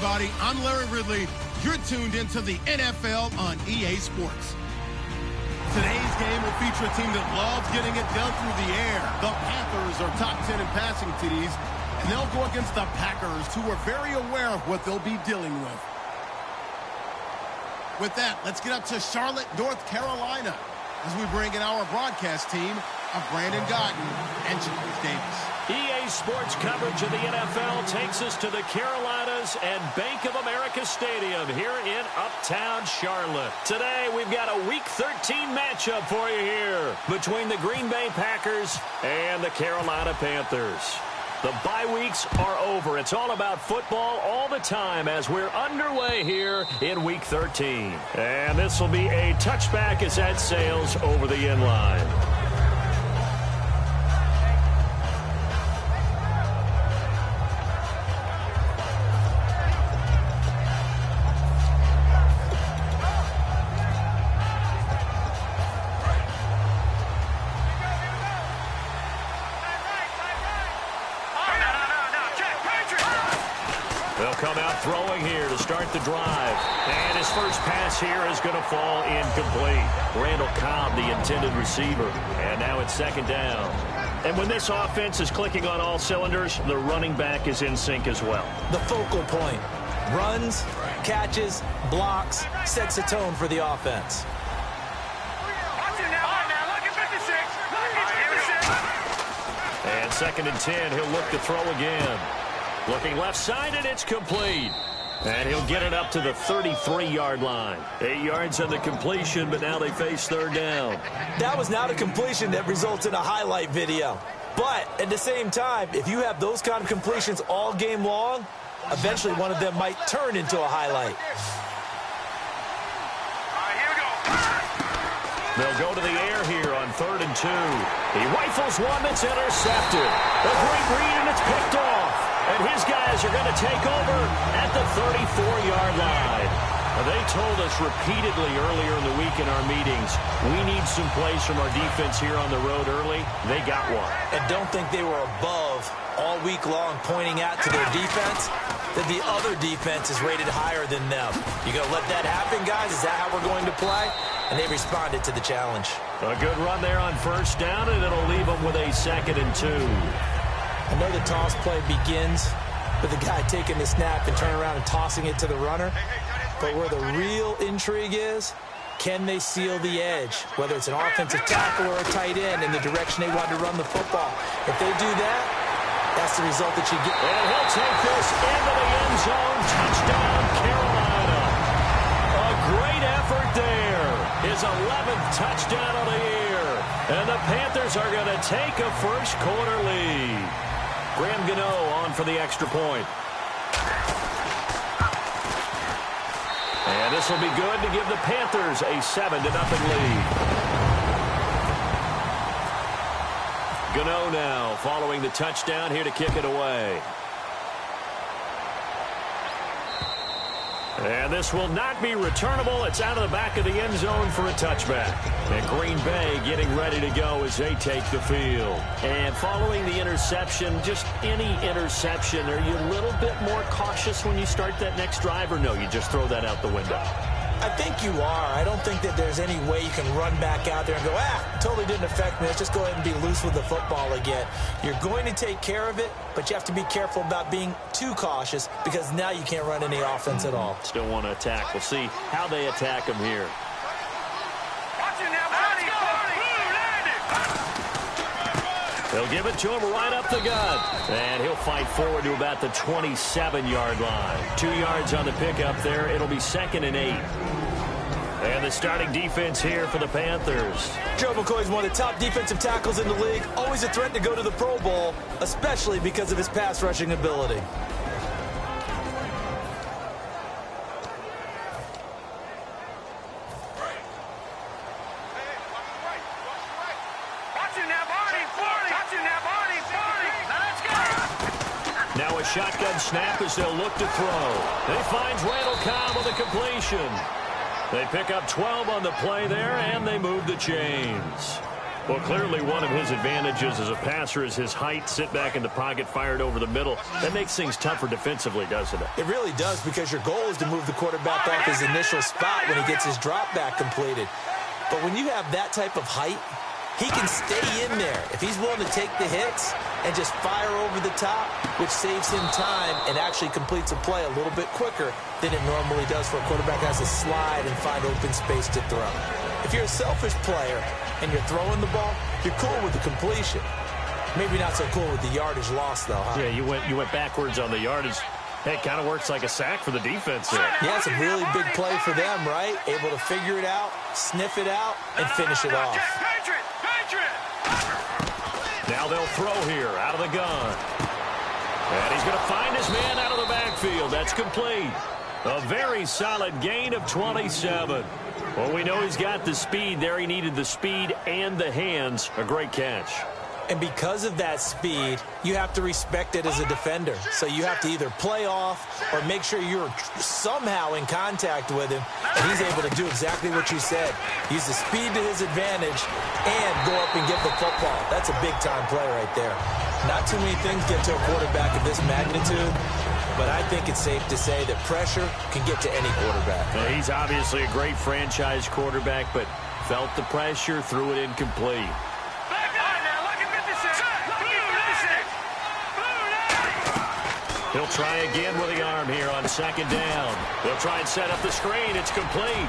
everybody. I'm Larry Ridley. You're tuned into the NFL on EA Sports. Today's game will feature a team that loves getting it done through the air. The Panthers are top 10 in passing TDs, and they'll go against the Packers, who are very aware of what they'll be dealing with. With that, let's get up to Charlotte, North Carolina, as we bring in our broadcast team of Brandon Godden and James Davis. EA Sports coverage of the NFL takes us to the Carolinas and Bank of America Stadium here in Uptown Charlotte. Today, we've got a Week 13 matchup for you here between the Green Bay Packers and the Carolina Panthers. The bye weeks are over. It's all about football all the time as we're underway here in Week 13. And this will be a touchback as that sails over the end line. They'll come out throwing here to start the drive. And his first pass here is going to fall incomplete. Randall Cobb, the intended receiver. And now it's second down. And when this offense is clicking on all cylinders, the running back is in sync as well. The focal point. Runs, catches, blocks, sets a tone for the offense. And second and 10, he'll look to throw again. Looking left side, and it's complete. And he'll get it up to the 33-yard line. 8 yards on the completion, but now they face third down. That was not a completion that results in a highlight video. But at the same time, if you have those kind of completions all game long, eventually one of them might turn into a highlight. They'll go to the air here on 3rd and 2. He rifles one that's intercepted. A great read, and it's picked off. And his guys are going to take over at the 34-yard line. They told us repeatedly earlier in the week in our meetings, we need some plays from our defense here on the road early. They got one. And don't think they were above all week long pointing out to their defense that the other defense is rated higher than them. You going to let that happen, guys? Is that how we're going to play? And they responded to the challenge. A good run there on first down, and it'll leave them with a 2nd and 2. I know the toss play begins with the guy taking the snap and turning around and tossing it to the runner. But where the real intrigue is, can they seal the edge? Whether it's an offensive tackle or a tight end in the direction they want to run the football. If they do that, that's the result that you get. And he'll take this into the end zone. Touchdown, Carolina. A great effort there. His 11th touchdown of the year. And the Panthers are going to take a first quarter lead. Graham Gano on for the extra point. And this will be good to give the Panthers a 7-0 lead. Gano now following the touchdown here to kick it away. And this will not be returnable. It's out of the back of the end zone for a touchback. And Green Bay getting ready to go as they take the field. And following the interception, just any interception, are you a little bit more cautious when you start that next drive, or no, you just throw that out the window? I think you are. I don't think that there's any way you can run back out there and go, totally didn't affect me. Let's just go ahead and be loose with the football again. You're going to take care of it, but you have to be careful about being too cautious because now you can't run any offense at all. Still want to attack. We'll see how they attack him here. They'll give it to him right up the gut. And he'll fight forward to about the 27-yard line. 2 yards on the pickup there. It'll be 2nd and 8. And the starting defense here for the Panthers. Joe McCoy is one of the top defensive tackles in the league. Always a threat to go to the Pro Bowl, especially because of his pass rushing ability. Now a shotgun snap as they'll look to throw. They find Randall Cobb with a completion. They pick up 12 on the play there, and they move the chains. Well, clearly one of his advantages as a passer is his height. Sit back in the pocket, fired over the middle. That makes things tougher defensively, doesn't it? It really does, because your goal is to move the quarterback off his initial spot when he gets his drop back completed. But when you have that type of height, he can stay in there if he's willing to take the hits and just fire over the top, which saves him time and actually completes a play a little bit quicker than it normally does for a quarterback who has to slide and find open space to throw. If you're a selfish player and you're throwing the ball, you're cool with the completion. Maybe not so cool with the yardage loss, though, huh? Yeah, you went backwards on the yardage. Hey, it kind of works like a sack for the defense there. Yeah, it's a really big play for them, right? Able to figure it out, sniff it out, and finish it off. Now they'll throw here out of the gun. And he's going to find his man out of the backfield. That's complete. A very solid gain of 27. Well, we know he's got the speed there. He needed the speed and the hands. A great catch. And because of that speed, you have to respect it as a defender. So you have to either play off or make sure you're somehow in contact with him, and he's able to do exactly what you said. Use the speed to his advantage and go up and get the football. That's a big-time play right there. Not too many things get to a quarterback of this magnitude, but I think it's safe to say that pressure can get to any quarterback. Well, he's obviously a great franchise quarterback, but felt the pressure, threw it incomplete. He'll try again with the arm here on second down. They'll try and set up the screen. It's complete.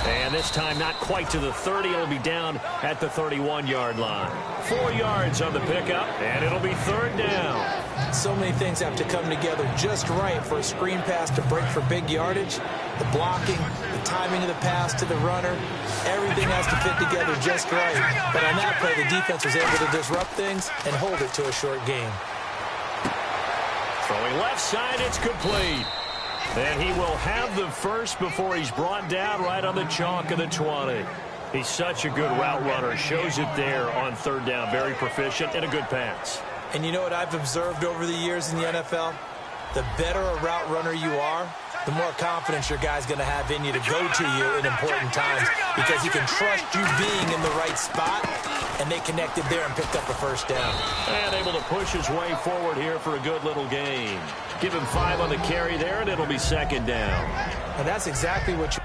And this time not quite to the 30. It'll be down at the 31-yard line. 4 yards on the pickup, and it'll be third down. So many things have to come together just right for a screen pass to break for big yardage. The blocking, the timing of the pass to the runner, everything has to fit together just right. But on that play, the defense was able to disrupt things and hold it to a short game. Throwing left side, it's complete. And he will have the first before he's brought down right on the chalk of the 20. He's such a good route runner. Shows it there on third down. Very proficient and a good pass. And you know what I've observed over the years in the NFL? The better a route runner you are, the more confidence your guy's going to have in you to go to you in important times, because he can trust you being in the right spot, and they connected there and picked up a first down. And able to push his way forward here for a good little gain. Give him 5 on the carry there, and it'll be second down. And that's exactly what you...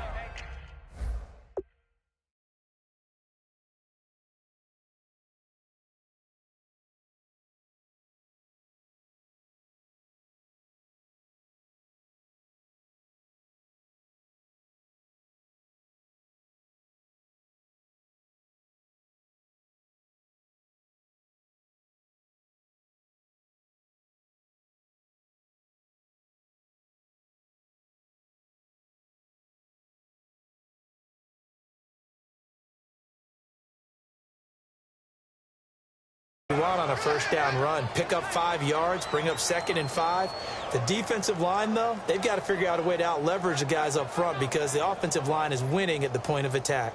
want on a first down run. Pick up 5 yards, bring up second and 5. The defensive line, though, they've got to figure out a way to out-leverage the guys up front, because the offensive line is winning at the point of attack.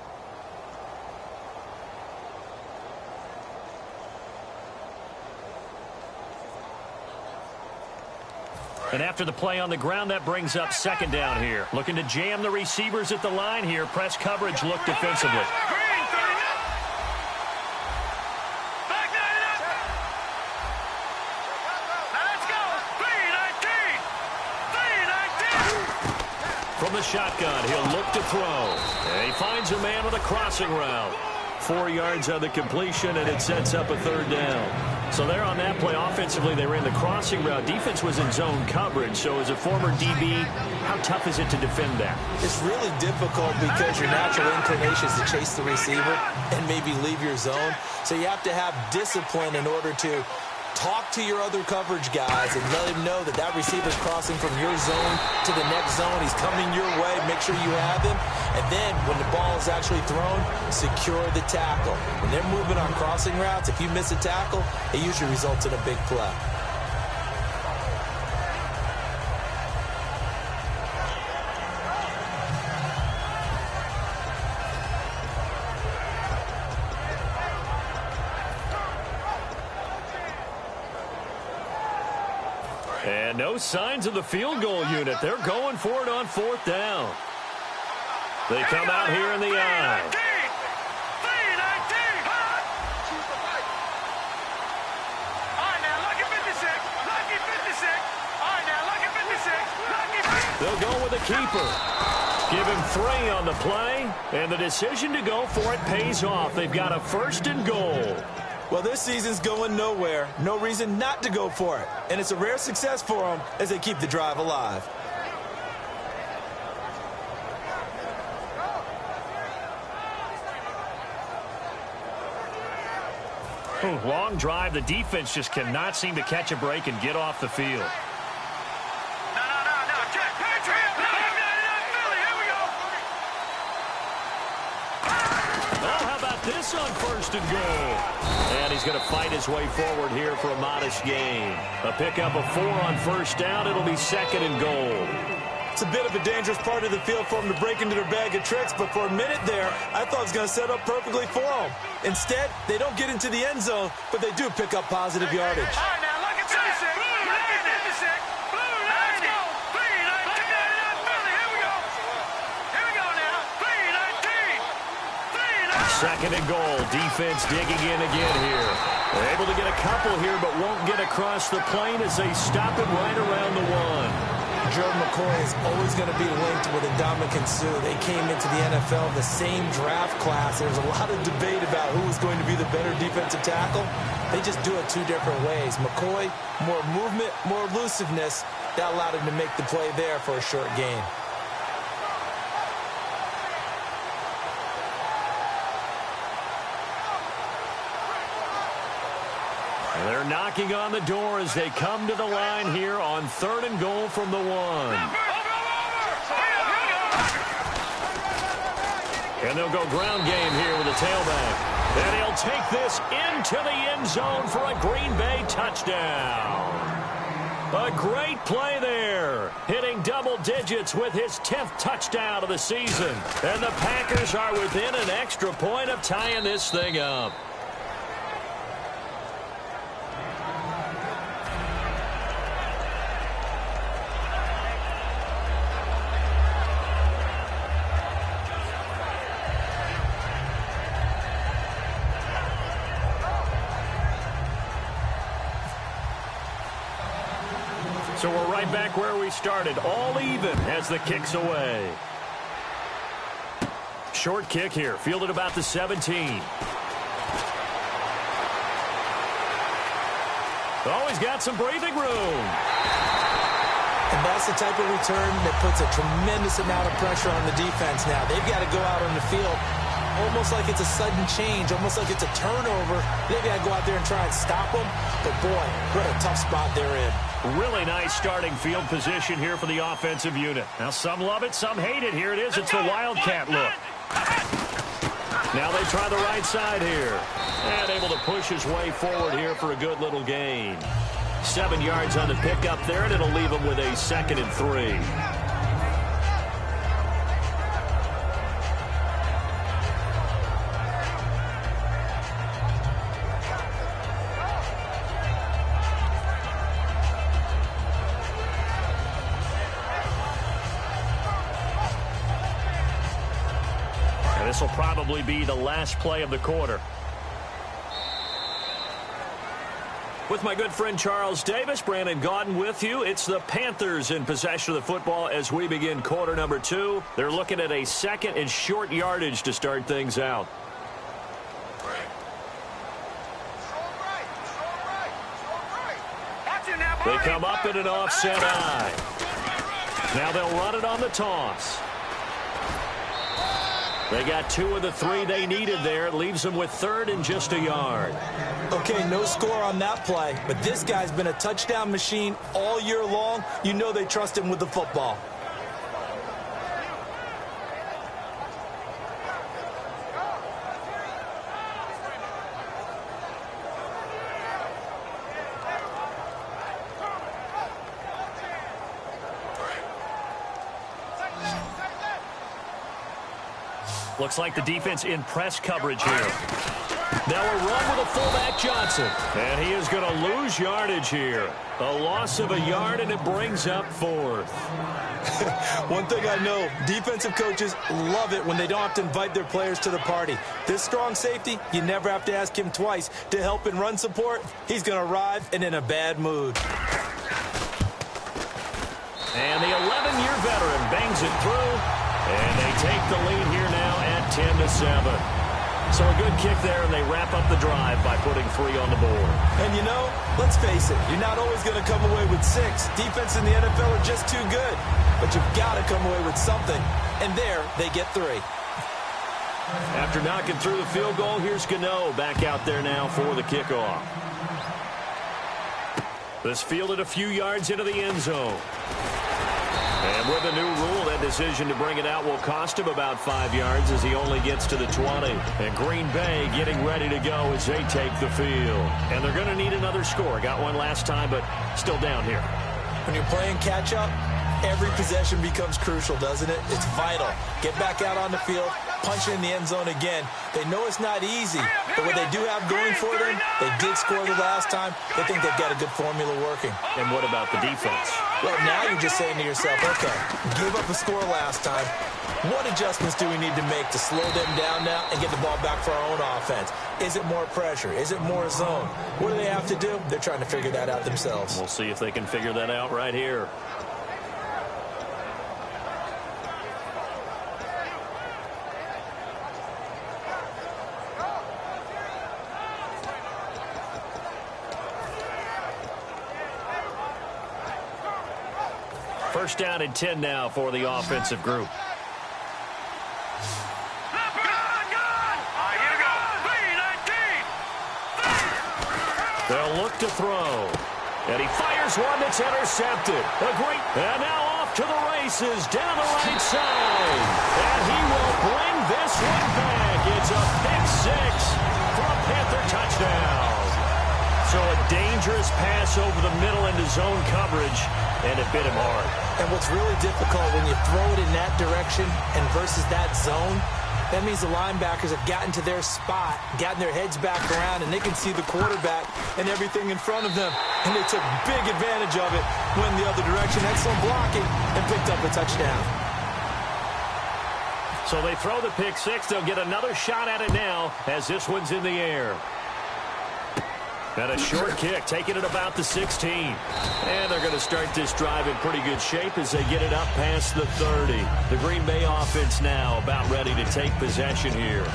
And after the play on the ground, that brings up second down here. Looking to jam the receivers at the line here. Press coverage look defensively. From the shotgun, he'll look to throw. And he finds a man with a crossing route. 4 yards on the completion, and it sets up a third down. So there on that play, offensively, they ran the crossing route. Defense was in zone coverage. So as a former DB, how tough is it to defend that? It's really difficult, because your natural inclination is to chase the receiver and maybe leave your zone. So you have to have discipline in order to talk to your other coverage guys and let him know that that receiver's crossing from your zone to the next zone. He's coming your way. Make sure you have him. And then when the ball is actually thrown, secure the tackle. When they're moving on crossing routes, if you miss a tackle, it usually results in a big play. And no signs of the field goal unit. They're going for it on fourth down. They come out here in the I. They'll go with the keeper. Give him 3 on the play, and the decision to go for it pays off. They've got a 1st and goal. Well, this season's going nowhere. No reason not to go for it. And it's a rare success for them as they keep the drive alive. Long drive. The defense just cannot seem to catch a break and get off the field. This on 1st and goal. And he's going to fight his way forward here for a modest gain. A pickup of 4 on 1st down. It'll be 2nd and goal. It's a bit of a dangerous part of the field for them to break into their bag of tricks, but for a minute there, I thought it was going to set up perfectly for them. Instead, they don't get into the end zone, but they do pick up positive yardage. Second and goal. Defense digging in again here. They're able to get a couple here, but won't get across the plane as they stop it right around the 1. Gerald McCoy is always going to be linked with Ndamukong Suh. They came into the NFL in the same draft class. There's a lot of debate about who was going to be the better defensive tackle. They just do it 2 different ways. McCoy, more movement, more elusiveness. That allowed him to make the play there for a short gain. They're knocking on the door as they come to the line here on 3rd and goal from the 1. And they'll go ground game here with a tailback. And he'll take this into the end zone for a Green Bay touchdown. A great play there. Hitting double digits with his 10th touchdown of the season. And the Packers are within an extra point of tying this thing up. So we're right back where we started, all even as the kick's away. Short kick here, fielded about the 17. Oh, he's got some breathing room. And that's the type of return that puts a tremendous amount of pressure on the defense now. They've got to go out on the field almost like it's a sudden change, almost like it's a turnover. They've got to go out there and try and stop them. But, boy, what a tough spot they're in. Really nice starting field position here for the offensive unit. Now, some love it, some hate it. Here it is. It's the Wildcat look. Now they try the right side here. And able to push his way forward here for a good little gain. 7 yards on the pickup there, and it'll leave him with a 2nd and 3. This will probably be the last play of the quarter. With my good friend Charles Davis, Brandon Gaudin with you. It's the Panthers in possession of the football as we begin quarter number 2. They're looking at a 2nd and short yardage to start things out. They come up in an offset eye. Now they'll run it on the toss. They got 2 of the 3 they needed there. It leaves them with 3rd and just a yard. Okay, no score on that play, but this guy's been a touchdown machine all year long. You know they trust him with the football. Looks like the defense in press coverage here. Now a run with a fullback Johnson. And he is going to lose yardage here. A loss of a yard, and it brings up 4th. One thing I know, defensive coaches love it when they don't have to invite their players to the party. This strong safety, you never have to ask him twice to help in run support. He's going to arrive and in a bad mood. And the 11-year veteran bangs it through, and they take the lead here now at 10-7. So a good kick there, and they wrap up the drive by putting 3 on the board. And you know, let's face it, you're not always going to come away with 6. Defense in the NFL are just too good. But you've got to come away with something. And there, they get 3. After knocking through the field goal, here's Gano back out there now for the kickoff. This fielded a few yards into the end zone. And with a new rule, that decision to bring it out will cost him about 5 yards as he only gets to the 20. And Green Bay getting ready to go as they take the field. And they're going to need another score. Got one last time, but still down here. When you're playing catch-up, every possession becomes crucial, doesn't it? It's vital. Get back out on the field, punch it in the end zone again. They know it's not easy, but what they do have going for them, they did score the last time. They think they've got a good formula working. And what about the defense? Well, now you're just saying to yourself, okay, gave up a score last time. What adjustments do we need to make to slow them down now and get the ball back for our own offense? Is it more pressure? Is it more zone? What do they have to do? They're trying to figure that out themselves. We'll see if they can figure that out right here. First down and 10 now for the offensive group. They'll look to throw. And he fires one that's intercepted. And now off to the races down the right side. And he will bring this one back. It's a pick 6 for a Panther touchdown. So a dangerous pass over the middle into zone coverage, and it bit him hard. And what's really difficult when you throw it in that direction and versus that zone, that means the linebackers have gotten to their spot, gotten their heads back around, and they can see the quarterback and everything in front of them. And they took big advantage of it, went the other direction, excellent blocking, and picked up a touchdown. So they throw the pick 6. They'll get another shot at it now as this one's in the air. And a short kick, taking it about the 16. And they're going to start this drive in pretty good shape as they get it up past the 30. The Green Bay offense now about ready to take possession here.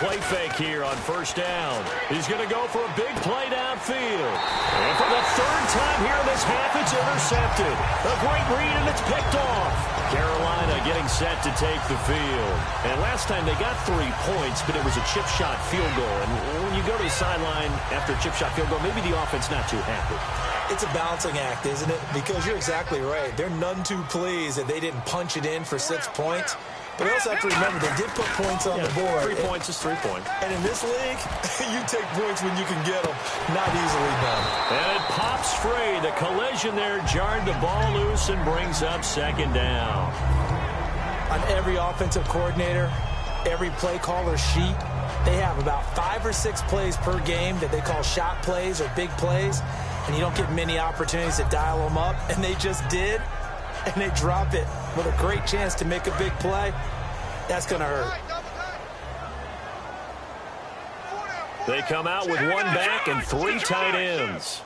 Play fake here on first down. He's going to go for a big play downfield. And for the 3rd time here in this half, it's intercepted. A great read, and it's picked off. Carolina getting set to take the field. And last time they got 3 points, but it was a chip shot field goal. And when you go to the sideline after a chip shot field goal, maybe the offense not too happy. It's a balancing act, isn't it? Because you're exactly right. They're none too pleased that they didn't punch it in for 6 points. But you also have to remember, they did put points on the board. 3 points is 3 points. And in this league, you take points when you can get them. Not easily done. And it pops free. The collision there jarred the ball loose and brings up 2nd down. On every offensive coordinator, every play caller sheet, they have about 5 or 6 plays per game that they call shot plays or big plays. And you don't get many opportunities to dial them up. And they just did. And they drop it with a great chance to make a big play. That's going to hurt. They come out with 1 back and 3 tight ends.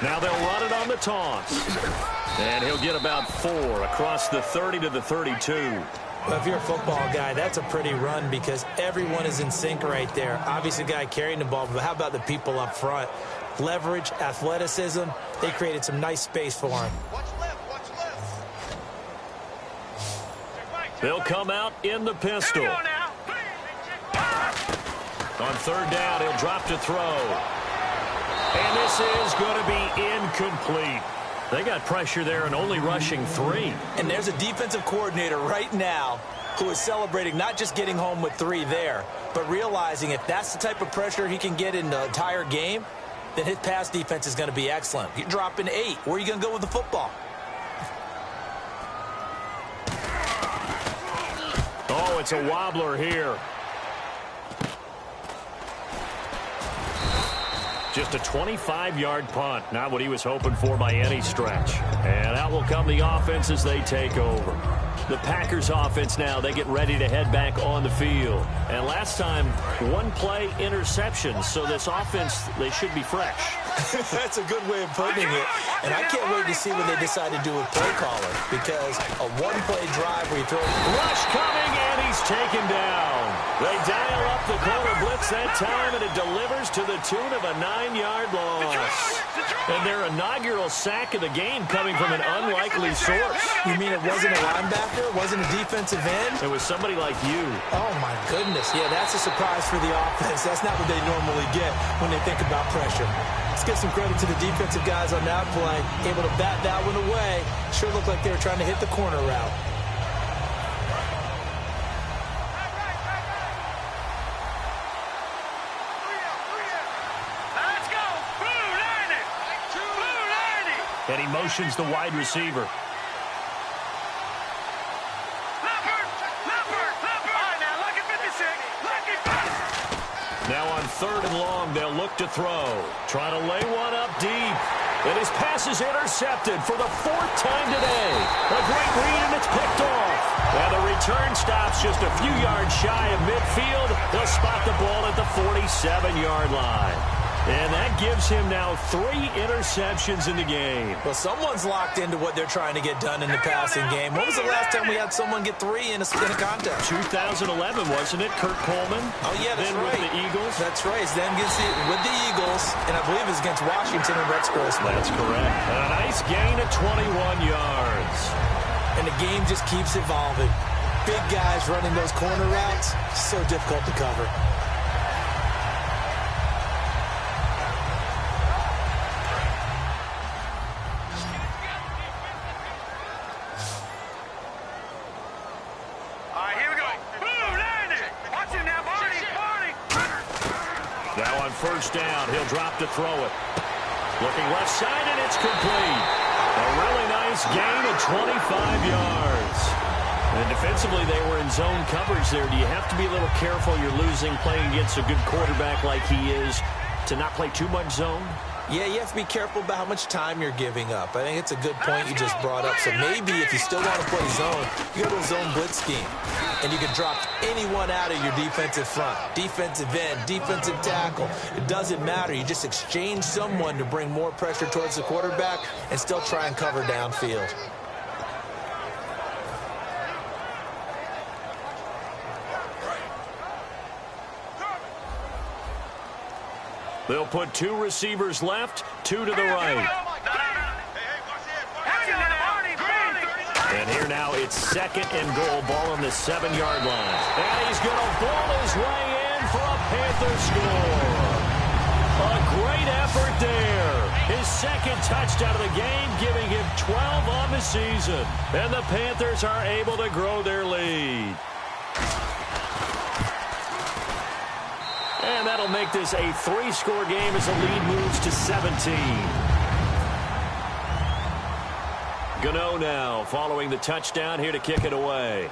Now they'll run it on the toss. And he'll get about 4 across the 30 to the 32. Well, if you're a football guy, that's a pretty run because everyone is in sync right there. Obviously, the guy carrying the ball, but how about the people up front? Leverage, athleticism, they created some nice space for him. They'll come out in the pistol. On 3rd down, he'll drop to throw. And this is going to be incomplete. They got pressure there and only rushing 3. And there's a defensive coordinator right now who is celebrating not just getting home with 3 there, but realizing if that's the type of pressure he can get in the entire game, then his pass defense is going to be excellent. You're dropping 8. Where are you going to go with the football? Oh, it's a wobbler here. Just a 25-yard punt. Not what he was hoping for by any stretch. And out will come the offense as they take over. The Packers offense now, they get ready to head back on the field. And last time, 1-play interception. So this offense, they should be fresh. That's a good way of putting it. And I can't wait to see what they decide to do with play caller. Because a 1-play drive where you throw... Rush coming, and he's taken down. They dial up the corner blitz that time, and it delivers to the tune of a 9-yard loss. And their inaugural sack of the game coming from an unlikely source. You mean it wasn't a linebacker? It wasn't a defensive end? It was somebody like you. Oh, my goodness. Yeah, that's a surprise for the offense. That's not what they normally get when they think about pressure. Let's give some credit to the defensive guys on that play. Able to bat that one away. Sure looked like they were trying to hit the corner route. And he motions the wide receiver. Now on 3rd and long, they'll look to throw. Trying to lay one up deep. And his pass is intercepted for the 4th time today. A great read, and it's picked off. And the return stops just a few yards shy of midfield. They'll spot the ball at the 47-yard line. And that gives him now 3 interceptions in the game. Well, someone's locked into what they're trying to get done in the passing game. When was the last time we had someone get 3 in a contest? 2011, wasn't it? Kurt Coleman. Oh, yeah, that's then right. With the Eagles. That's right. It's then gets it with the Eagles, and I believe it's against Washington and Rex Grossman. That's correct. And a nice gain of 21 yards. And the game just keeps evolving. Big guys running those corner routes, so difficult to cover. Now on 1st down, he'll drop to throw it. Looking left side, and it's complete. A really nice gain of 25 yards. And defensively, they were in zone coverage there. Do you have to be a little careful? You're losing, playing against a good quarterback like he is, to not play too much zone? Yeah, you have to be careful about how much time you're giving up. I think it's a good point you just brought up. So maybe if you still want to play zone, you go to a zone blitz scheme. And you can drop anyone out of your defensive front. Defensive end, defensive tackle. It doesn't matter. You just exchange someone to bring more pressure towards the quarterback and still try and cover downfield. They'll put 2 receivers left, 2 to the right. And here now it's 2nd and goal, ball on the 7-yard line. And he's going to ball his way in for a Panther score. A great effort there. His 2nd touchdown of the game, giving him 12 on the season. And the Panthers are able to grow their lead. And that'll make this a 3-score game as the lead moves to 17. Gano now following the touchdown here to kick it away.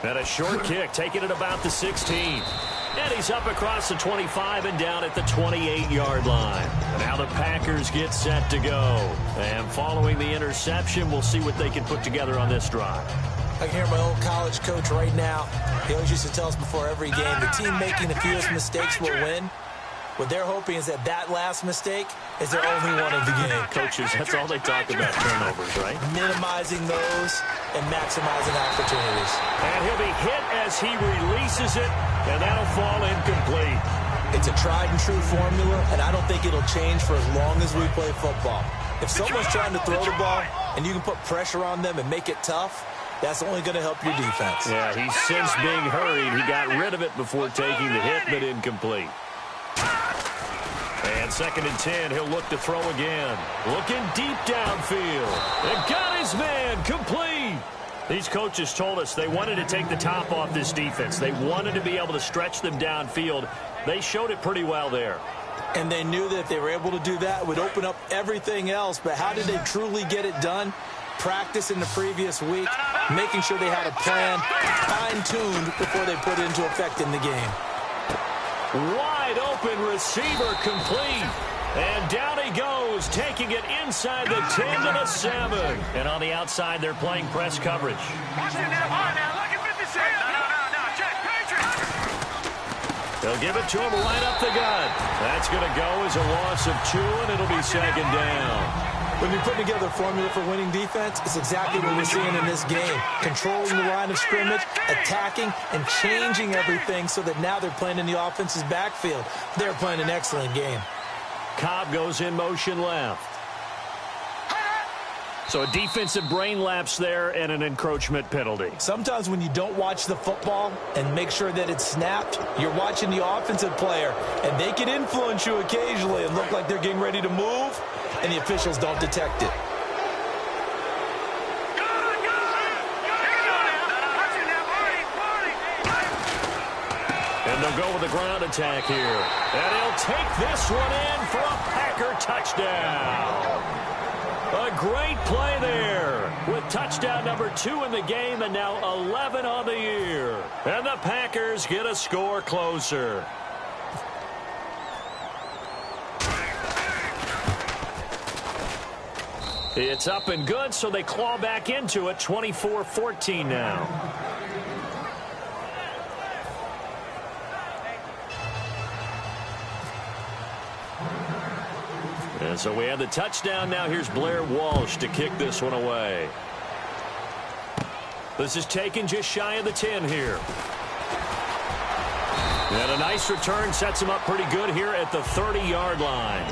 And a short kick, taking it about the 16. And he's up across the 25 and down at the 28-yard line. And now the Packers get set to go. And following the interception, we'll see what they can put together on this drive. I can hear my old college coach right now. He always used to tell us before every game, the team making the fewest mistakes will win. What they're hoping is that last mistake is their only one of the game. Coaches, that's all they talk about, turnovers, right? Minimizing those and maximizing opportunities. And he'll be hit as he releases it, and that'll fall incomplete. It's a tried-and-true formula, and I don't think it'll change for as long as we play football. If someone's trying to throw the ball and you can put pressure on them and make it tough, that's only going to help your defense. Yeah, he's since being hurried. He got rid of it before taking the hit, but incomplete. And 2nd and 10, he'll look to throw again. Looking deep downfield. And got his man complete. These coaches told us they wanted to take the top off this defense. They wanted to be able to stretch them downfield. They showed it pretty well there. And they knew that if they were able to do that, it would open up everything else. But how did they truly get it done? Practice in the previous week, making sure they had a plan, fine-tuned before they put it into effect in the game. Wide open receiver complete. And down he goes, taking it inside the 10 to the 7. And on the outside, they're playing press coverage. They'll give it to him right up the gut. That's going to go as a loss of 2, and it'll be 2nd down. When you put together a formula for winning defense, it's exactly what we're seeing in this game. Controlling the line of scrimmage, attacking, and changing everything so that now they're playing in the offense's backfield. They're playing an excellent game. Cobb goes in motion left. So a defensive brain lapse there and an encroachment penalty. Sometimes when you don't watch the football and make sure that it's snapped, you're watching the offensive player, and they can influence you occasionally and look like they're getting ready to move, and the officials don't detect it. And they'll go with the ground attack here. And he'll take this one in for a Packer touchdown. A great play there with touchdown number 2 in the game and now 11 on the year. And the Packers get a score closer. It's up and good, so they claw back into it, 24-14 now. And so we have the touchdown. Now here's Blair Walsh to kick this one away. This is taken just shy of the 10 here. And a nice return sets him up pretty good here at the 30-yard line.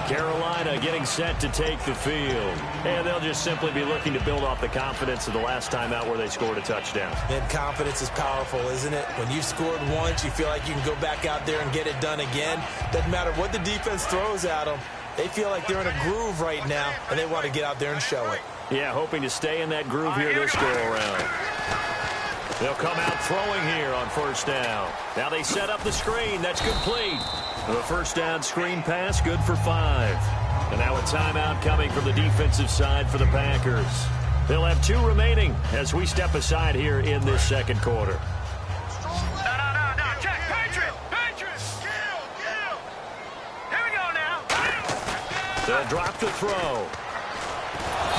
Carolina getting set to take the field. And they'll just simply be looking to build off the confidence of the last time out where they scored a touchdown. And confidence is powerful, isn't it? When you've scored once, you feel like you can go back out there and get it done again. Doesn't matter what the defense throws at them. They feel like they're in a groove right now, and they want to get out there and show it. Yeah, hoping to stay in that groove here this go-around. They'll come out throwing here on 1st down. Now they set up the screen. That's complete. The 1st down screen pass, good for 5. And now a timeout coming from the defensive side for the Packers. They'll have 2 remaining as we step aside here in this 2nd quarter. They'll drop the throw.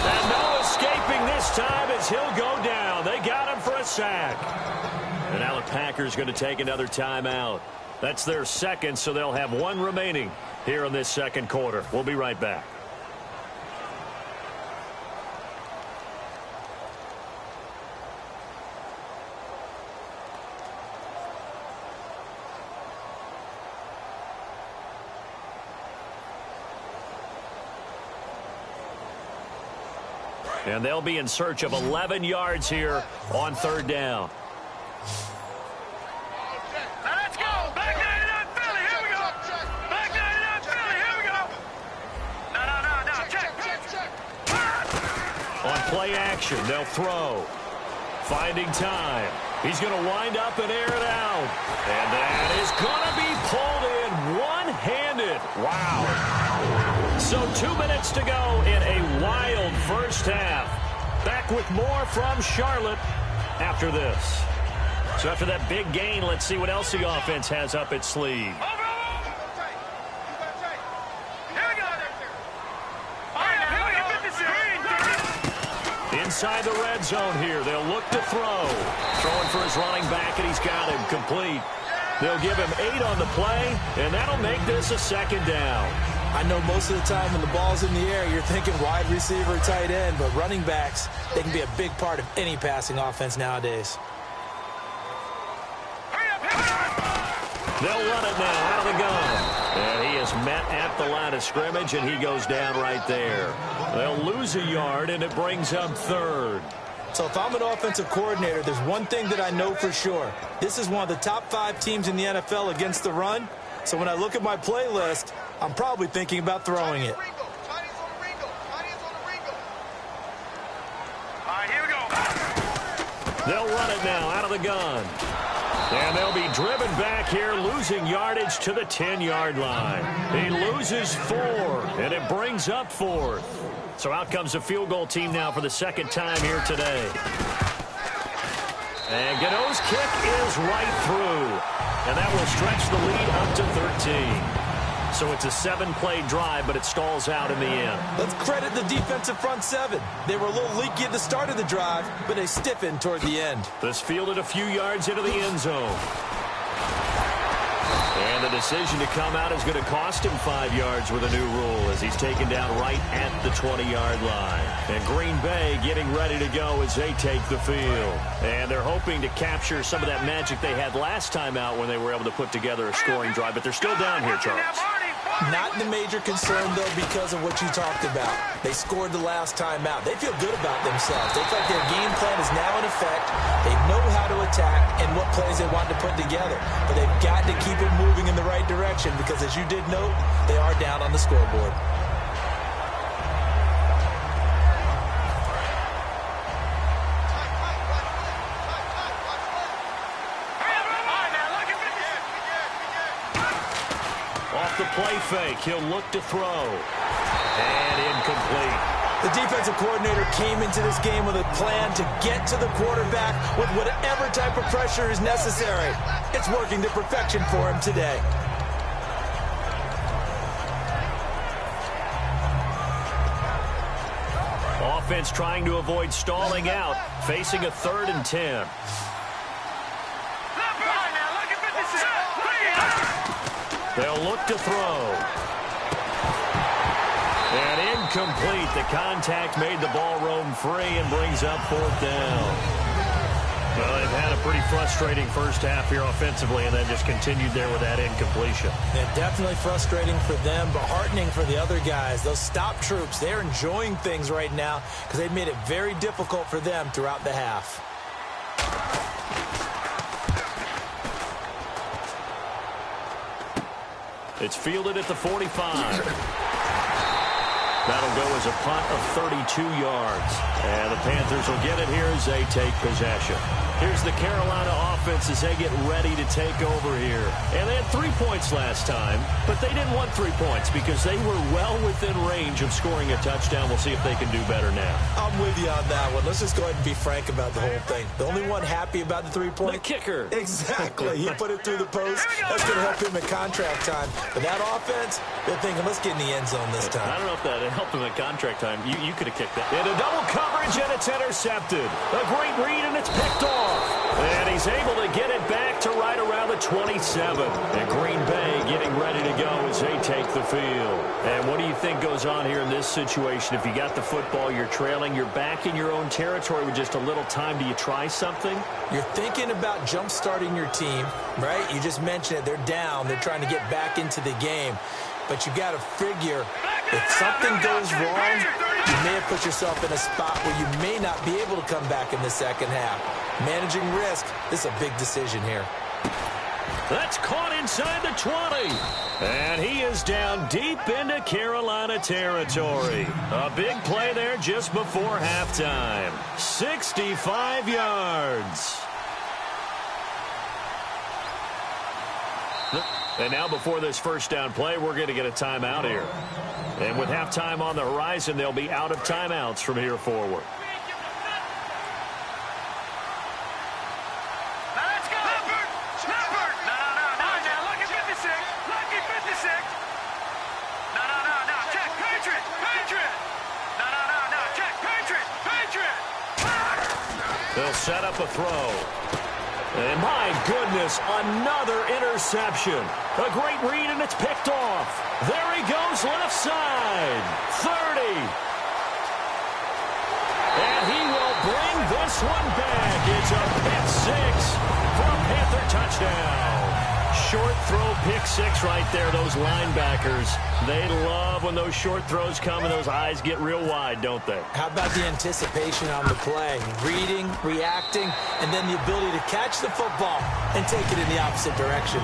And no escaping this time as he'll go down. They got him for a sack. And now the Packers going to take another timeout. That's their 2nd, so they'll have 1 remaining here in this 2nd quarter. We'll be right back. And they'll be in search of 11 yards here on 3rd down. Now let's go. Back 99 Philly. Here we go. Back 99 Philly. Here we go. No. Check. On play action, they'll throw. Finding time. He's going to wind up and air it out. And that is going to be pulled in one-handed. Wow. So 2 minutes to go in a wild 1st half. Back with more from Charlotte after this. So after that big gain, let's see what else the offense has up its sleeve. Inside the red zone here, they'll look to throw. Throwing for his running back, and he's got him complete. They'll give him 8 on the play, and that'll make this a 2nd down. I know most of the time when the ball's in the air, you're thinking wide receiver, tight end, but running backs, they can be a big part of any passing offense nowadays. They'll run it now out of the gun. And he is met at the line of scrimmage, and he goes down right there. They'll lose a yard, and it brings up 3rd. So if I'm an offensive coordinator, there's one thing that I know for sure. This is one of the top 5 teams in the NFL against the run. So when I look at my playlist, I'm probably thinking about throwing it. All right, here we go. They'll run it now out of the gun. And they'll be driven back here, losing yardage to the 10-yard line. He loses 4, and it brings up 4th. So out comes the field goal team now for the second time here today. And Gano's kick is right through. And that will stretch the lead up to 13. So it's a 7-play drive, but it stalls out in the end. Let's credit the defensive front 7. They were a little leaky at the start of the drive, but they stiffened toward the end. This fielded a few yards into the end zone. And the decision to come out is going to cost him 5 yards with a new rule as he's taken down right at the 20-yard line. And Green Bay getting ready to go as they take the field. And they're hoping to capture some of that magic they had last time out when they were able to put together a scoring drive. But they're still down here, Charles. Not the major concern, though, because of what you talked about. They scored the last time out. They feel good about themselves. They feel like their game plan is now in effect. They know how to attack and what plays they want to put together. But they've got to keep it moving in the right direction because, as you did note, they are down on the scoreboard. Off the play fake, he'll look to throw. And incomplete. The defensive coordinator came into this game with a plan to get to the quarterback with whatever type of pressure is necessary. It's working to perfection for him today. Offense trying to avoid stalling out, facing a 3rd and 10. They'll look to throw. And incomplete. The contact made the ball roam free and brings up 4th down. Well, they've had a pretty frustrating first half here offensively and then just continued there with that incompletion. Yeah, definitely frustrating for them, but heartening for the other guys. Those stop troops, they're enjoying things right now because they've made it very difficult for them throughout the half. It's fielded at the 45. That'll go as a punt of 32 yards. And the Panthers will get it here as they take possession. Here's the Carolina offense as they get ready to take over here. And they had 3 points last time, but they didn't want 3 points because they were well within range of scoring a touchdown. We'll see if they can do better now. I'm with you on that one. Let's just go ahead and be frank about the whole thing. The only one happy about the 3-point? The kicker. Exactly. He put it through the post. That's going to help him at contract time. But that offense, they're thinking, let's get in the end zone this time. I don't know if that helped him at contract time. You could have kicked that. Into double coverage, and it's intercepted. A great read, and it's picked off. And he's able to get it back to right around the 27. And Green Bay getting ready to go as they take the field. And what do you think goes on here in this situation? If you got the football, you're trailing, you're back in your own territory with just a little time. Do you try something? You're thinking about jump-starting your team, right? You just mentioned it. They're down. They're trying to get back into the game. But you got to figure if something goes wrong, you may have put yourself in a spot where you may not be able to come back in the second half. Managing risk, this is a big decision here. That's caught inside the 20. And he is down deep into Carolina territory. A big play there just before halftime. 65 yards. And now before this first down play, we're going to get a timeout here. And with halftime on the horizon, they'll be out of timeouts from here forward. They'll set up a throw. And my goodness, another interception. A great read, and it's picked off. There he goes, left side. 30. And he will bring this one back. It's a pick six for a Panther touchdown. Short throw, pick six right there. Those linebackers, they love when those short throws come and those eyes get real wide, don't they? How about the anticipation on the play? Reading, reacting, and then the ability to catch the football and take it in the opposite direction.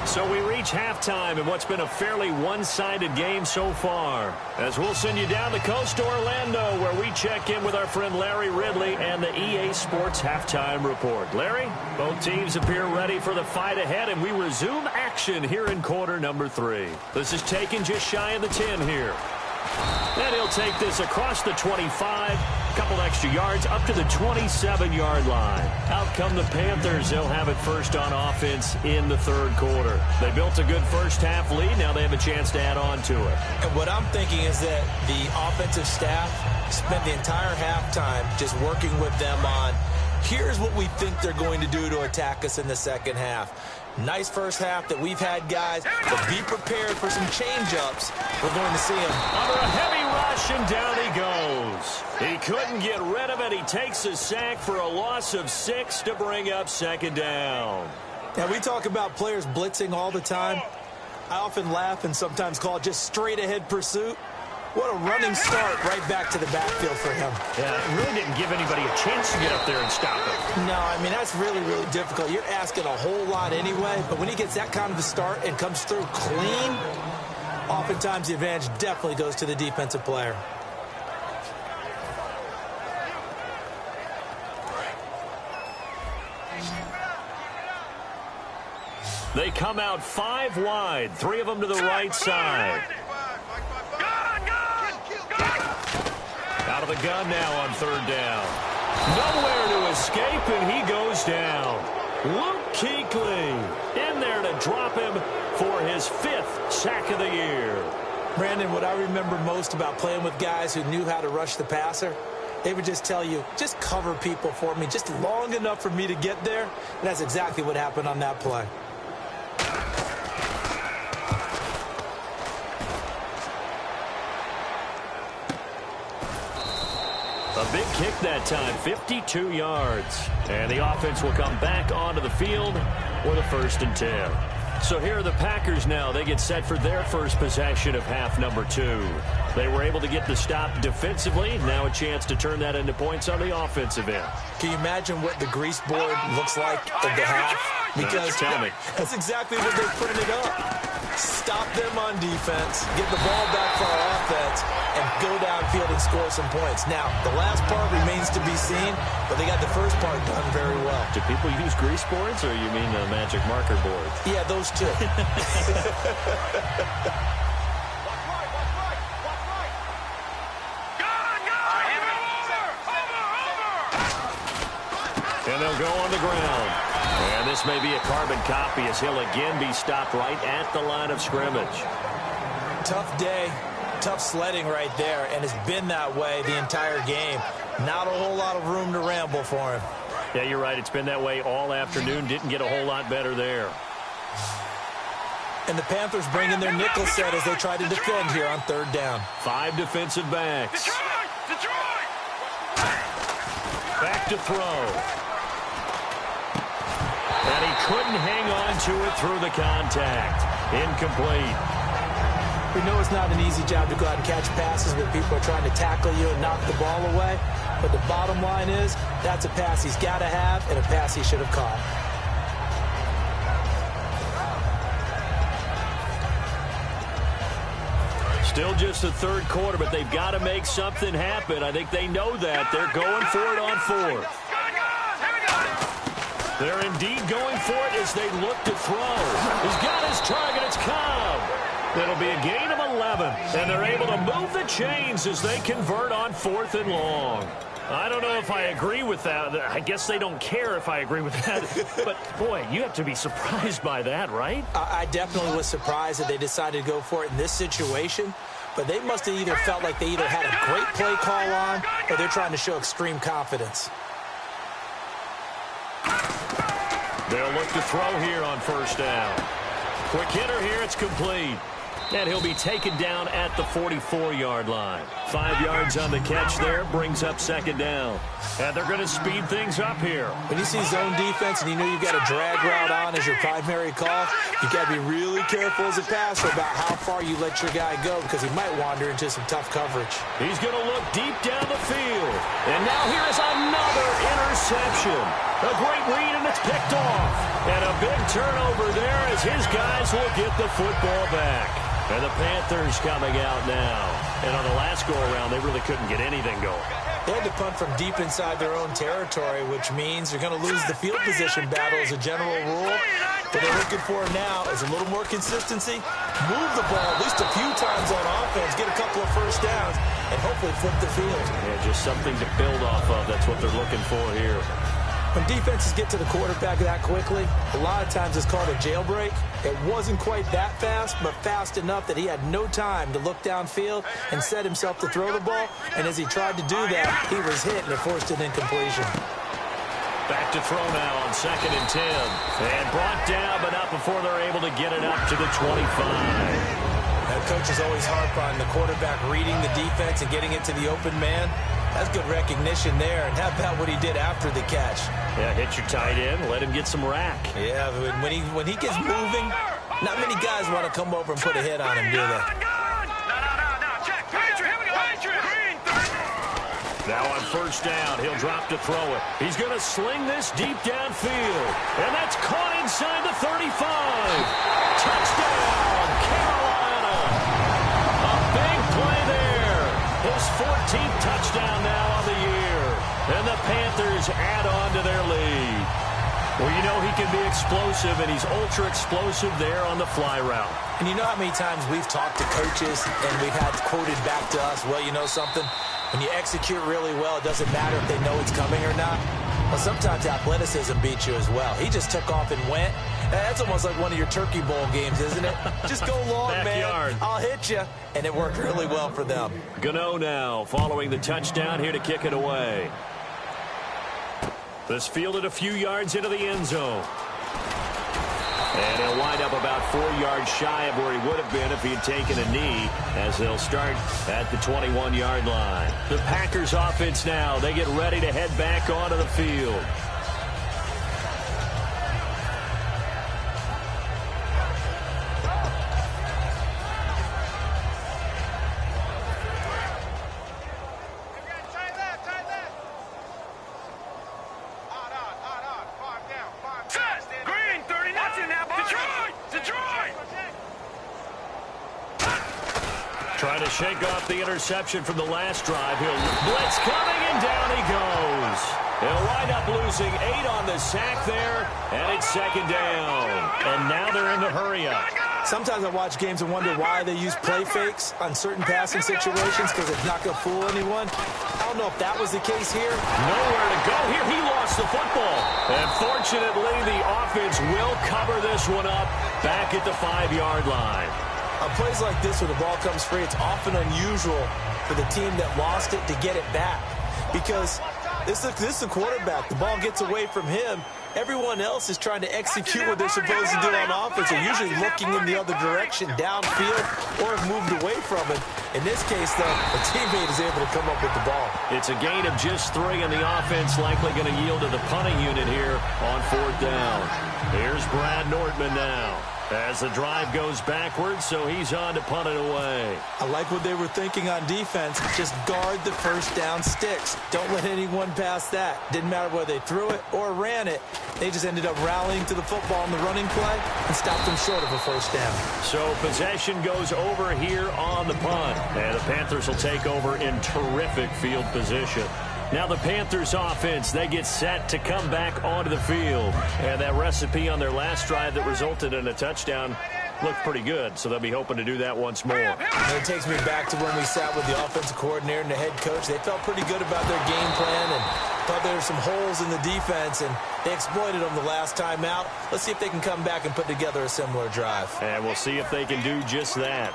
So we reach halftime in what's been a fairly one-sided game so far. As we'll send you down the coast to Orlando, where we check in with our friend Larry Ridley and the EA Sports Halftime Report. Larry, both teams appear ready for the fight ahead, and we resume action here in quarter number 3. This is taken just shy of the 10 here. And he'll take this across the 25, a couple extra yards up to the 27-yard line. Out come the Panthers. They'll have it first on offense in the third quarter. They built a good first-half lead. Now they have a chance to add on to it. And what I'm thinking is that the offensive staff spent the entire halftime just working with them on, here's what we think they're going to do to attack us in the second half. Nice first half that we've had, guys, but be prepared for some change-ups. We're going to see him. Under a heavy rush, and down he goes. He couldn't get rid of it. He takes a sack for a loss of 6 to bring up second down. Now, we talk about players blitzing all the time. I often laugh and sometimes call it just straight-ahead pursuit. What a running start right back to the backfield for him. Yeah, it really didn't give anybody a chance to get up there and stop it. No, I mean, that's really, really difficult. You're asking a whole lot anyway, but when he gets that kind of a start and comes through clean, oftentimes the advantage definitely goes to the defensive player. They come out 5 wide, 3 of them to the right side. Out of the gun now on third down. Nowhere to escape, and he goes down. Luke Kuechly in there to drop him for his 5th sack of the year. Brandon, what I remember most about playing with guys who knew how to rush the passer, they would just tell you, just cover people for me, just long enough for me to get there. And that's exactly what happened on that play. A big kick that time, 52 yards. And the offense will come back onto the field with a 1st and 10. So here are the Packers now. They get set for their first possession of half number 2. They were able to get the stop defensively. Now a chance to turn that into points on the offensive end. Can you imagine what the grease board looks like at the half? Because tell me. That's exactly what they printed up. Stop them on defense, get the ball back for our offense, and go downfield and score some points. Now, the last part remains to be seen, but they got the first part done very well. Do people use grease boards, or you mean the magic marker boards? Yeah, those two. And they'll go on the ground. And this may be a carbon copy as he'll again be stopped right at the line of scrimmage. Tough day, tough sledding right there, and it's been that way the entire game. Not a whole lot of room to ramble for him. Yeah, you're right. It's been that way all afternoon. Didn't get a whole lot better there. And the Panthers bring in their nickel set as they try to defend here on third down. 5 defensive backs. Detroit! Back to throw. And he couldn't hang on to it through the contact. Incomplete. We know it's not an easy job to go out and catch passes when people are trying to tackle you and knock the ball away. But the bottom line is, that's a pass he's got to have and a pass he should have caught. Still just the third quarter, but they've got to make something happen. I think they know that. They're going for it on 4th. They're indeed going for it as they look to throw. He's got his target. It's Cobb. It'll be a gain of 11, and they're able to move the chains as they convert on 4th and long. I don't know if I agree with that. I guess they don't care if I agree with that. But, boy, you have to be surprised by that, right? I definitely was surprised that they decided to go for it in this situation. But they must have either felt like they either had a great play call on or they're trying to show extreme confidence. They'll look to throw here on 1st down. Quick hitter here. It's complete. And he'll be taken down at the 44-yard line. 5 yards on the catch there, brings up 2nd down. And they're going to speed things up here. When you see zone defense and you know you've got a drag route on as your primary call, you've got to be really careful as a passer about how far you let your guy go because he might wander into some tough coverage. He's going to look deep down the field. And now here is another interception. A great read, and it's picked off. And a big turnover there as as his guys will get the football back. And the Panthers coming out now. And on the last go-around, they really couldn't get anything going. They had to punt from deep inside their own territory, which means you're going to lose the field position battle as a general rule. What they're looking for now is a little more consistency, move the ball at least a few times on offense, get a couple of first downs, and hopefully flip the field. Yeah, just something to build off of. That's what they're looking for here. When defenses get to the quarterback that quickly, a lot of times it's called a jailbreak. It wasn't quite that fast, but fast enough that he had no time to look downfield and set himself to throw the ball. And as he tried to do that, he was hit and it forced an incompletion. Back to throw now on 2nd and 10. And brought down, but not before they're able to get it up to the 25. Now, coaches always harp on the quarterback reading the defense and getting it to the open man. That's good recognition there. And how about what he did after the catch? Yeah, hit your tight end, let him get some rack. Yeah, when he gets moving, not many guys want to come over and put a hit on him, do they? No. Check. Patriot, here we go. Patriot. Green. Now on 1st down, he'll drop to throw it. He's going to sling this deep downfield. And that's caught inside the 35. Touchdown, Carolina. A big play there. His 14th touchdown now on the year. And the Panthers add on to their lead. Well, you know he can be explosive, and he's ultra-explosive there on the fly route. And you know how many times we've talked to coaches and we've had quoted back to us, well, you know something? When you execute really well, it doesn't matter if they know it's coming or not. Well, sometimes athleticism beats you as well. He just took off and went. That's almost like one of your Turkey Bowl games, isn't it? Just go long, Backyard. man. I'll hit you. And it worked really well for them. Gano now following the touchdown here to kick it away. This fielded a few yards into the end zone. And he'll wind up about 4 yards shy of where he would have been if he had taken a knee, as they'll start at the 21-yard line. The Packers offense now, they get ready to head back onto the field. Trying to shake off the interception from the last drive. He'll blitz coming, and down he goes. He'll wind up losing 8 on the sack there, and it's 2nd down. And now they're in the hurry-up. Sometimes I watch games and wonder why they use play fakes on certain passing situations, because it's not going to fool anyone. I don't know if that was the case here. Nowhere to go here. He lost the football. And fortunately, the offense will cover this one up back at the 5-yard line. On plays like this where the ball comes free, it's often unusual for the team that lost it to get it back. Because this is the quarterback. The ball gets away from him. Everyone else is trying to execute what they're supposed to do on offense. They're usually looking in the other direction, downfield, or have moved away from it. In this case, though, a teammate is able to come up with the ball. It's a gain of just 3, and the offense likely going to yield to the punting unit here on 4th down. Here's Brad Nordman now, as the drive goes backwards, so he's on to punt it away. I like what they were thinking on defense. Just guard the 1st down sticks. Don't let anyone pass that. Didn't matter whether they threw it or ran it. They just ended up rallying to the football in the running play and stopped them short of a 1st down. So possession goes over here on the punt. And the Panthers will take over in terrific field position. Now the Panthers offense, they get set to come back onto the field. And that recipe on their last drive that resulted in a touchdown looked pretty good, so they'll be hoping to do that once more. And it takes me back to when we sat with the offensive coordinator and the head coach. They felt pretty good about their game plan and thought there were some holes in the defense, and they exploited them the last time out. Let's see if they can come back and put together a similar drive. And we'll see if they can do just that.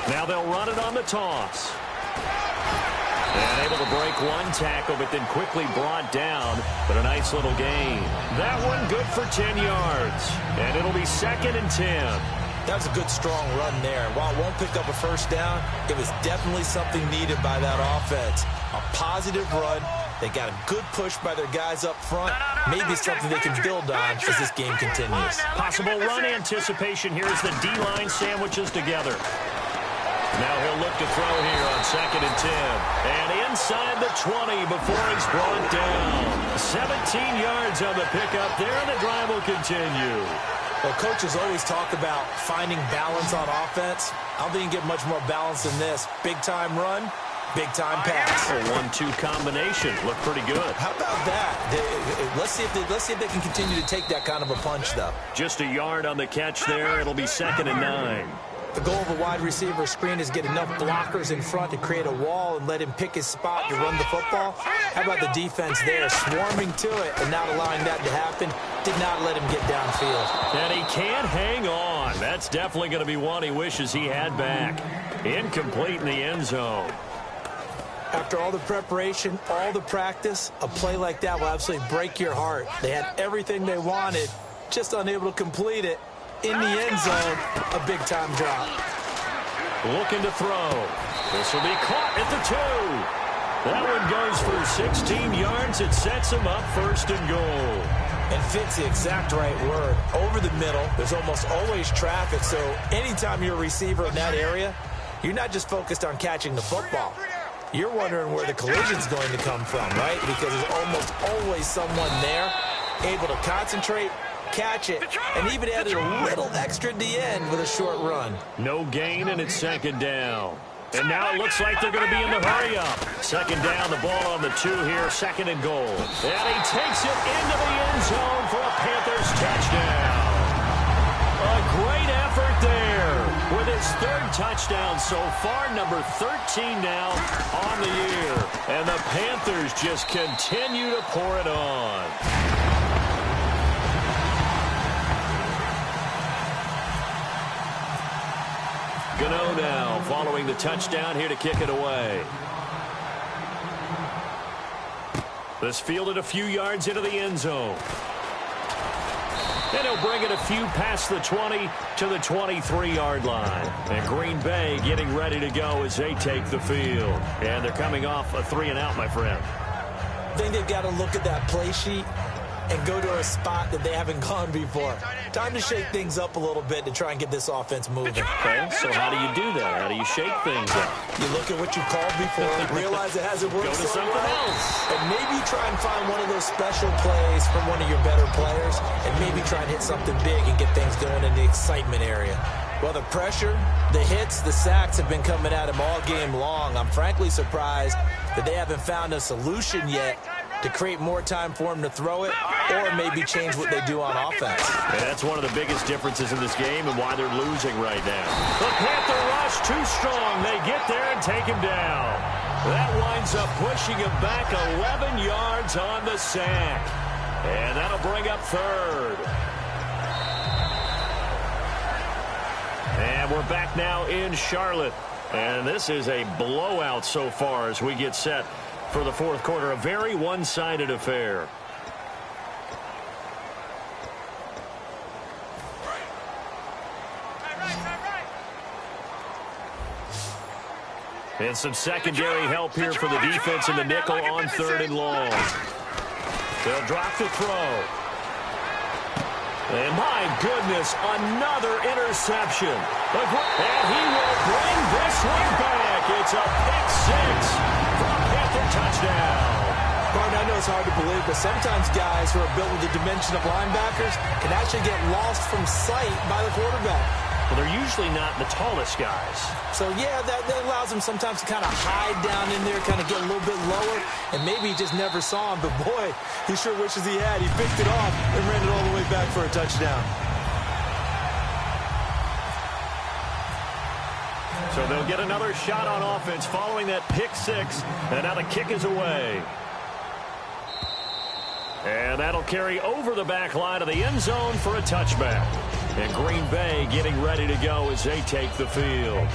Now they'll run it on the toss. And able to break one tackle, but then quickly brought down. But a nice little gain. That one good for 10 yards. And it'll be 2nd and 10. That was a good, strong run there. While it won't pick up a 1st down, it was definitely something needed by that offense. A positive run, They got a good push by their guys up front. Maybe something they can build on as this game continues. Possible run anticipation here as the D-line sandwiches together. Now he'll look to throw here on 2nd and 10. And inside the 20 before he's brought down. 17 yards on the pickup there, and the drive will continue. Well, coaches always talk about finding balance on offense. I don't think you can get much more balance than this. Big-time run, big-time pass. A 1-2 combination. Looked pretty good. How about that? Let's see if they can continue to take that kind of a punch, though. Just a yard on the catch there. It'll be 2nd and 9. The goal of a wide receiver screen is get enough blockers in front to create a wall and let him pick his spot to run the football. How about the defense there, swarming to it and not allowing that to happen? Did not let him get downfield. And he can't hang on. That's definitely going to be one he wishes he had back. Incomplete in the end zone. After all the preparation, all the practice, a play like that will absolutely break your heart. They had everything they wanted, just unable to complete it. In the end zone, a big-time drop. Looking to throw. This will be caught at the 2. That one goes for 16 yards. It sets him up 1st and goal. And fits the exact right word. Over the middle, there's almost always traffic, so anytime you're a receiver in that area, you're not just focused on catching the football. You're wondering where the collision's going to come from, right? Because there's almost always someone there able to concentrate, catch it, and even added a little extra at the end with a short run. No gain, and it's 2nd down. And now it looks like they're going to be in the hurry-up. 2nd down, the ball on the 2 here, 2nd and goal. And he takes it into the end zone for a Panthers touchdown. A great effort there with his 3rd touchdown so far, number 13 now on the year. And the Panthers just continue to pour it on. Gano now following the touchdown here to kick it away. This fielded a few yards into the end zone. And he'll bring it a few past the 20 to the 23-yard line. And Green Bay getting ready to go as they take the field. And they're coming off a 3-and-out, my friend. I think they've got to look at that play sheet and go to a spot that they haven't gone before. Time to shake things up a little bit to try and get this offense moving. Okay, so how do you do that? How do you shake things up? You look at what you called before, realize it hasn't worked Go to so something well, else. and maybe try and find one of those special plays from one of your better players, and maybe try and hit something big and get things going in the excitement area. Well, the pressure, the hits, the sacks have been coming at him all game long. I'm frankly surprised that they haven't found a solution yet to create more time for him to throw it or maybe change what they do on offense. And that's one of the biggest differences in this game and why they're losing right now. The Panther rush too strong. They get there and take him down. That winds up pushing him back 11 yards on the sack. And that'll bring up 3rd. And we're back now in Charlotte. And this is a blowout so far as we get set for the 4th quarter. A very one-sided affair. And some secondary help here for the defense in the nickel on 3rd and long. They'll drop the throw. And my goodness, another interception. And he will bring this one back. It's a pick 6 for a Panther touchdown. Martin, I know it's hard to believe, but sometimes guys who are built with the dimension of linebackers can actually get lost from sight by the quarterback. Well, they're usually not the tallest guys. So, yeah, that allows him sometimes to kind of hide down in there, kind of get a little bit lower, and maybe he just never saw him. But, boy, he sure wishes he had. He picked it off and ran it all the way back for a touchdown. So they'll get another shot on offense following that pick 6, and now the kick is away. And that'll carry over the back line of the end zone for a touchback. And Green Bay getting ready to go as they take the field.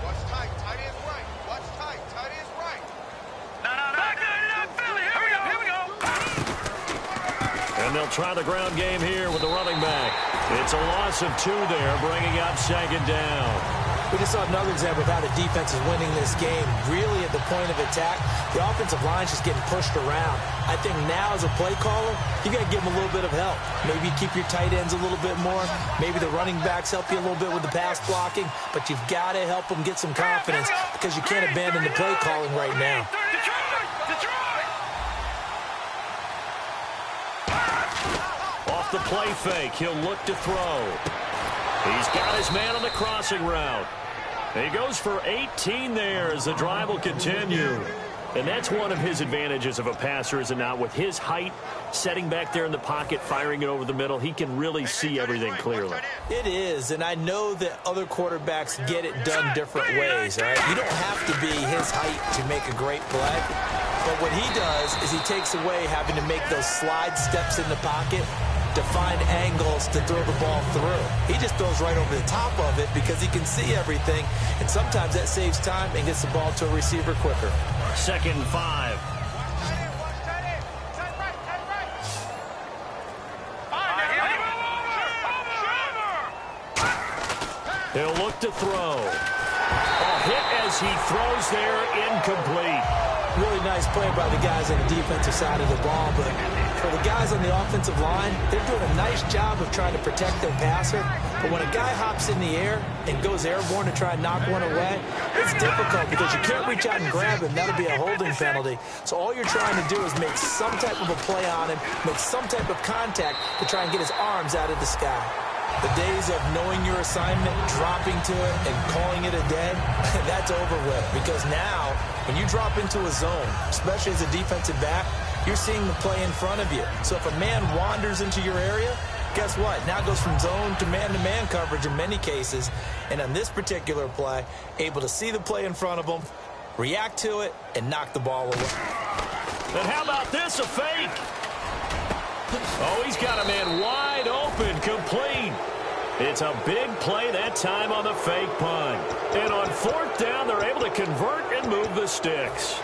Watch tight. Tight is right. Watch tight. Tight is right. No. Back 99 Philly. Here we go. And they'll try the ground game here with the running back. It's a loss of 2 there, bringing up 2nd down. We just saw another example of how the defense is winning this game. Really at the point of attack, the offensive line's just getting pushed around. I think now as a play caller, you got to give them a little bit of help. Maybe keep your tight ends a little bit more. Maybe the running backs help you a little bit with the pass blocking. But you've got to help them get some confidence because you can't abandon the play calling right now. Off the play fake, he'll look to throw. He's got his man on the crossing route. He goes for 18 there as the drive will continue. And that's one of his advantages of a passer, is it not? With his height, setting back there in the pocket, firing it over the middle, he can really see everything clearly. It is, and I know that other quarterbacks get it done different ways, all right? You don't have to be his height to make a great play. But what he does is he takes away having to make those slide steps in the pocket to find angles to throw the ball through. He just throws right over the top of it because he can see everything, and sometimes that saves time and gets the ball to a receiver quicker. 2nd and 5. He'll look to throw. A hit as he throws there, incomplete. Really nice play by the guys on the defensive side of the ball, but for the guys on the offensive line, they're doing a nice job of trying to protect their passer. But when a guy hops in the air and goes airborne to try and knock one away, it's difficult because you can't reach out and grab him. That'll be a holding penalty. So all you're trying to do is make some type of a play on him, make some type of contact to try and get his arms out of the sky. The days of knowing your assignment, dropping to it, and calling it a day, that's over with. Because now, when you drop into a zone, especially as a defensive back, you're seeing the play in front of you. So if a man wanders into your area, guess what? Now it goes from zone to man-to-man coverage in many cases. And on this particular play, able to see the play in front of him, react to it, and knock the ball away. And how about this, a fake? Oh, he's got a man wide open, complete. It's a big play that time on the fake punt. And on 4th down, they're able to convert and move the sticks.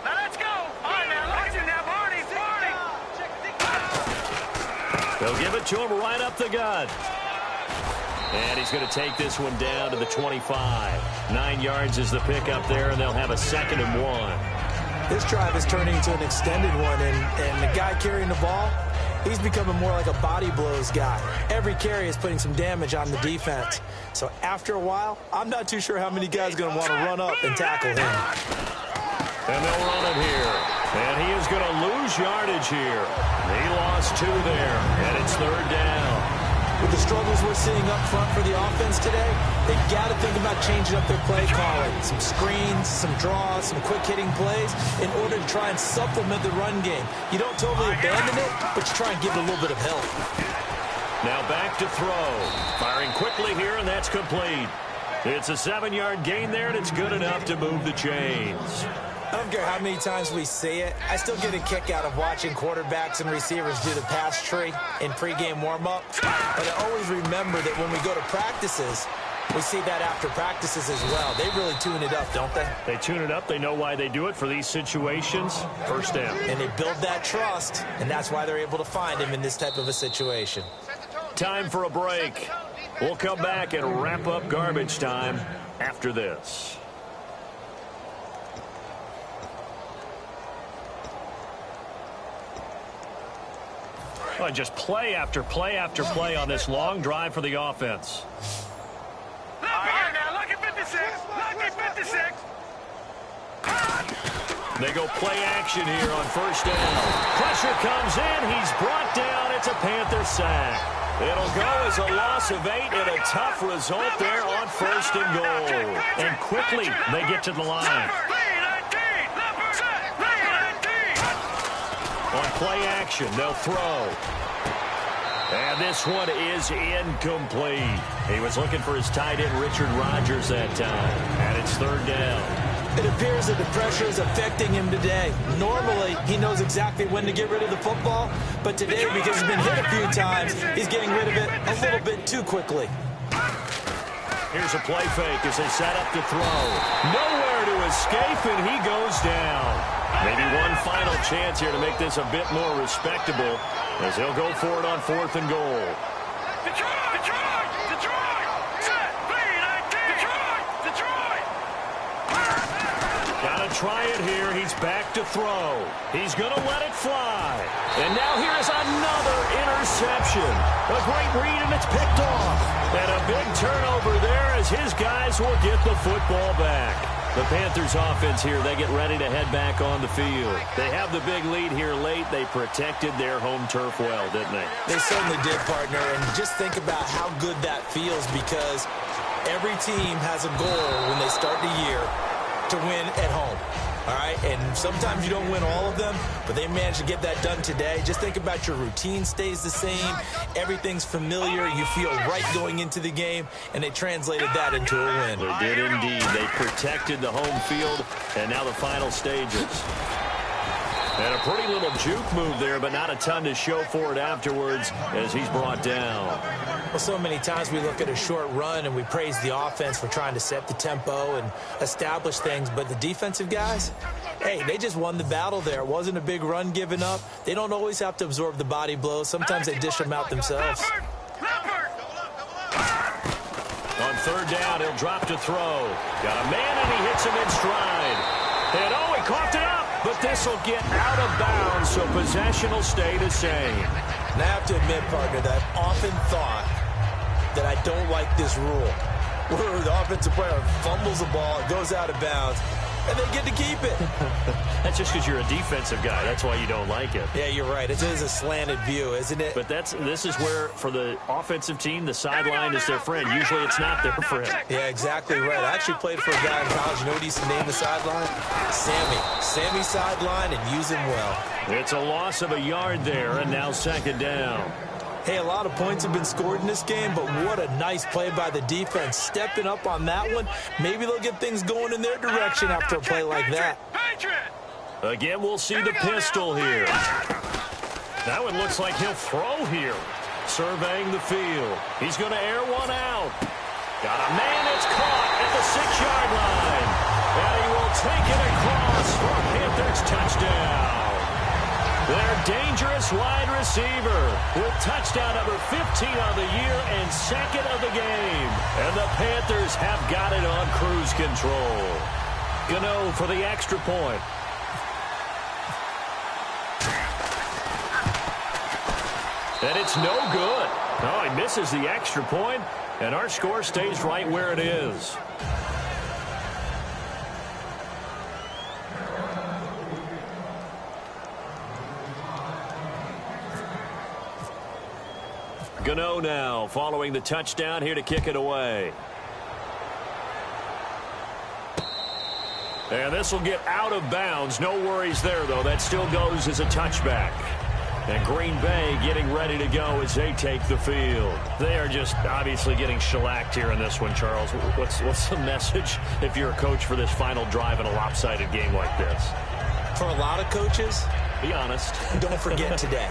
Now let's go. All right, now, look at you now, Barney. They'll give it to him right up the gut. And he's going to take this one down to the 25. 9 yards is the pickup there, and they'll have a 2nd and 1. This drive is turning into an extended one, and the guy carrying the ball, he's becoming more like a body blows guy. Every carry is putting some damage on the defense. So after a while, I'm not too sure how many guys are going to want to run up and tackle him. And they'll run it here. And he is going to lose yardage here. He lost 2 there, and it's 3rd down. With the struggles we're seeing up front for the offense today, they've got to think about changing up their play calling. Some screens, some draws, some quick-hitting plays in order to try and supplement the run game. You don't totally abandon it, but you try and give it a little bit of help. Now back to throw. Firing quickly here, and that's complete. It's a 7-yard gain there, and it's good enough to move the chains. I don't care how many times we see it. I still get a kick out of watching quarterbacks and receivers do the pass tree in pregame warm-up. But I always remember that when we go to practices, we see that after practices as well. They really tune it up, don't they? They tune it up. They know why they do it for these situations. 1st down. And they build that trust, and that's why they're able to find him in this type of a situation. Time for a break. We'll come back and wrap up garbage time after this. Oh, just play after play after play on this long drive for the offense. Look here now, look at 56. Look at 56. They go play action here on 1st down. Pressure comes in. He's brought down. It's a Panther sack. It'll go as a loss of 8 and a tough result there on 1st and goal. And quickly they get to the line. On play action, they'll throw. And this one is incomplete. He was looking for his tight end, Richard Rodgers, that time. And it's 3rd down. It appears that the pressure is affecting him today. Normally, he knows exactly when to get rid of the football, but today, because he's been hit a few times, he's getting rid of it a little bit too quickly. Here's a play fake as they set up to throw. Nowhere to escape, and he goes down. Maybe one final chance here to make this a bit more respectable as he'll go for it on 4th and goal. Detroit! Set! Detroit! Gotta try it here. He's back to throw. He's gonna let it fly. And now here is another interception. A great read, and it's picked off. And a big turnover there as his guys will get the football back. The Panthers offense here, they get ready to head back on the field. They have the big lead here late. They protected their home turf well, didn't they? They certainly did, partner. And just think about how good that feels, because every team has a goal when they start the year to win at home. All right, and sometimes you don't win all of them, but they managed to get that done today. Just think about your routine stays the same. Everything's familiar. You feel right going into the game, and they translated that into a win. They did indeed. They protected the home field, and now the final stages. And a pretty little juke move there, but not a ton to show for it afterwards as he's brought down. Well, so many times we look at a short run and we praise the offense for trying to set the tempo and establish things, but the defensive guys, hey, they just won the battle there. It wasn't a big run given up. They don't always have to absorb the body blows. Sometimes they dish them out themselves. On 3rd down, he'll drop to throw. Got a man, and he hits him in stride. And, oh, he coughed it up, but this will get out of bounds, so possession will stay the same. And I have to admit, partner, that I've often thought that I don't like this rule, where the offensive player fumbles the ball, it goes out of bounds, and they get to keep it. That's just because you're a defensive guy. That's why you don't like it. Yeah, you're right. It is a slanted view, isn't it? But this is where, for the offensive team, the sideline is their friend. Usually it's not their friend. Yeah, exactly right. I actually played for a guy in college. You know what he used to name the sideline? Sammy. Sammy sideline, and use him well. It's a loss of a yard there, and now 2nd down. Hey, a lot of points have been scored in this game, but what a nice play by the defense. Stepping up on that one, maybe they'll get things going in their direction after a play like that. Again, we'll see the pistol here. That one looks like he'll throw here. Surveying the field. He's going to air one out. Got a man that's caught at the 6-yard line. And he will take it across for a Panthers touchdown. Their dangerous wide receiver with touchdown number 15 on the year and 2nd of the game. And the Panthers have got it on cruise control. Gano for the extra point. And it's no good. Oh, he misses the extra point, and our score stays right where it is. Gano now following the touchdown here to kick it away. And this will get out of bounds. No worries there, though. That still goes as a touchback. And Green Bay getting ready to go as they take the field. They are just obviously getting shellacked here in this one, Charles. What's the message if you're a coach for this final drive in a lopsided game like this? For a lot of coaches, be honest. Don't forget today.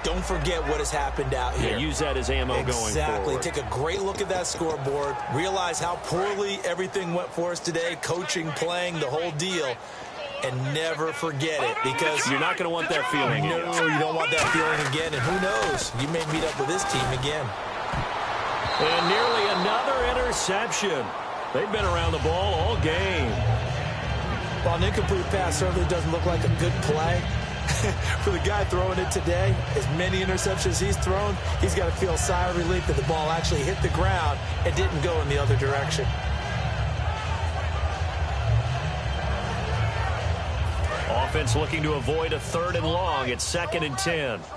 Don't forget what has happened out here. Yeah, use that as ammo going forward. Exactly. Take a great look at that scoreboard. Realize how poorly everything went for us today. Coaching, playing, the whole deal. And never forget it, because you're not going to want that feeling again. No, you don't want that feeling again. And who knows? You may meet up with this team again. And nearly another interception. They've been around the ball all game. While an incomplete pass certainly doesn't look like a good play, for the guy throwing it today, as many interceptions he's thrown, he's got to feel a sigh of relief that the ball actually hit the ground and didn't go in the other direction. Offense looking to avoid a 3rd and long. It's 2nd and 10. All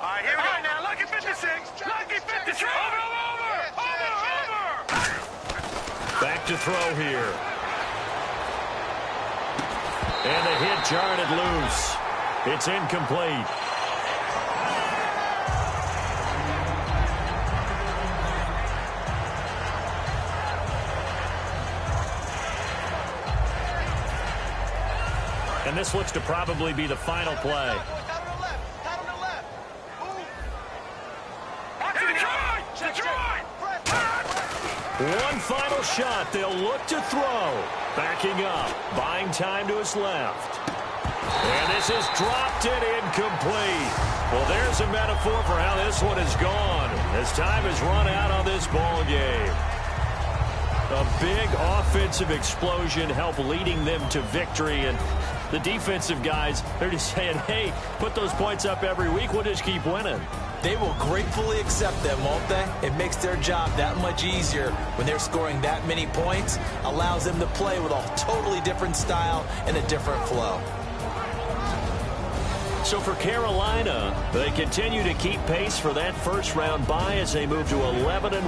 right, here we go. Now, lucky 56. Lucky 56. Over. Back to throw here. And the hit jarred it loose. It's incomplete. And this looks to probably be the final play. One final shot. They'll look to throw. Backing up. Buying time to his left. And this is dropped and incomplete. Well, there's a metaphor for how this one is gone as time has run out on this ball game. A big offensive explosion helped leading them to victory. And the defensive guys, they're just saying, hey, put those points up every week. We'll just keep winning. They will gratefully accept them, won't they? It makes their job that much easier when they're scoring that many points. Allows them to play with a totally different style and a different flow. So for Carolina, they continue to keep pace for that first-round bye as they move to 11-1.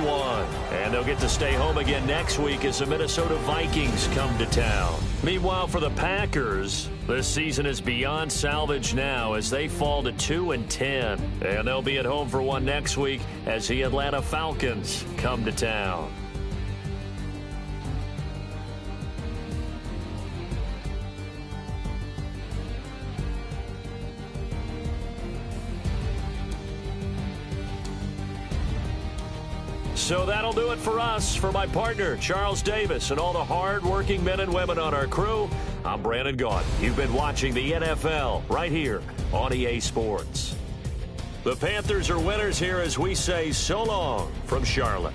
And they'll get to stay home again next week as the Minnesota Vikings come to town. Meanwhile, for the Packers, this season is beyond salvage now as they fall to 2-10. And they'll be at home for one next week as the Atlanta Falcons come to town. So that'll do it for us. For my partner, Charles Davis, and all the hard-working men and women on our crew, I'm Brandon Gaudin. You've been watching the NFL right here on EA Sports. The Panthers are winners here as we say so long from Charlotte.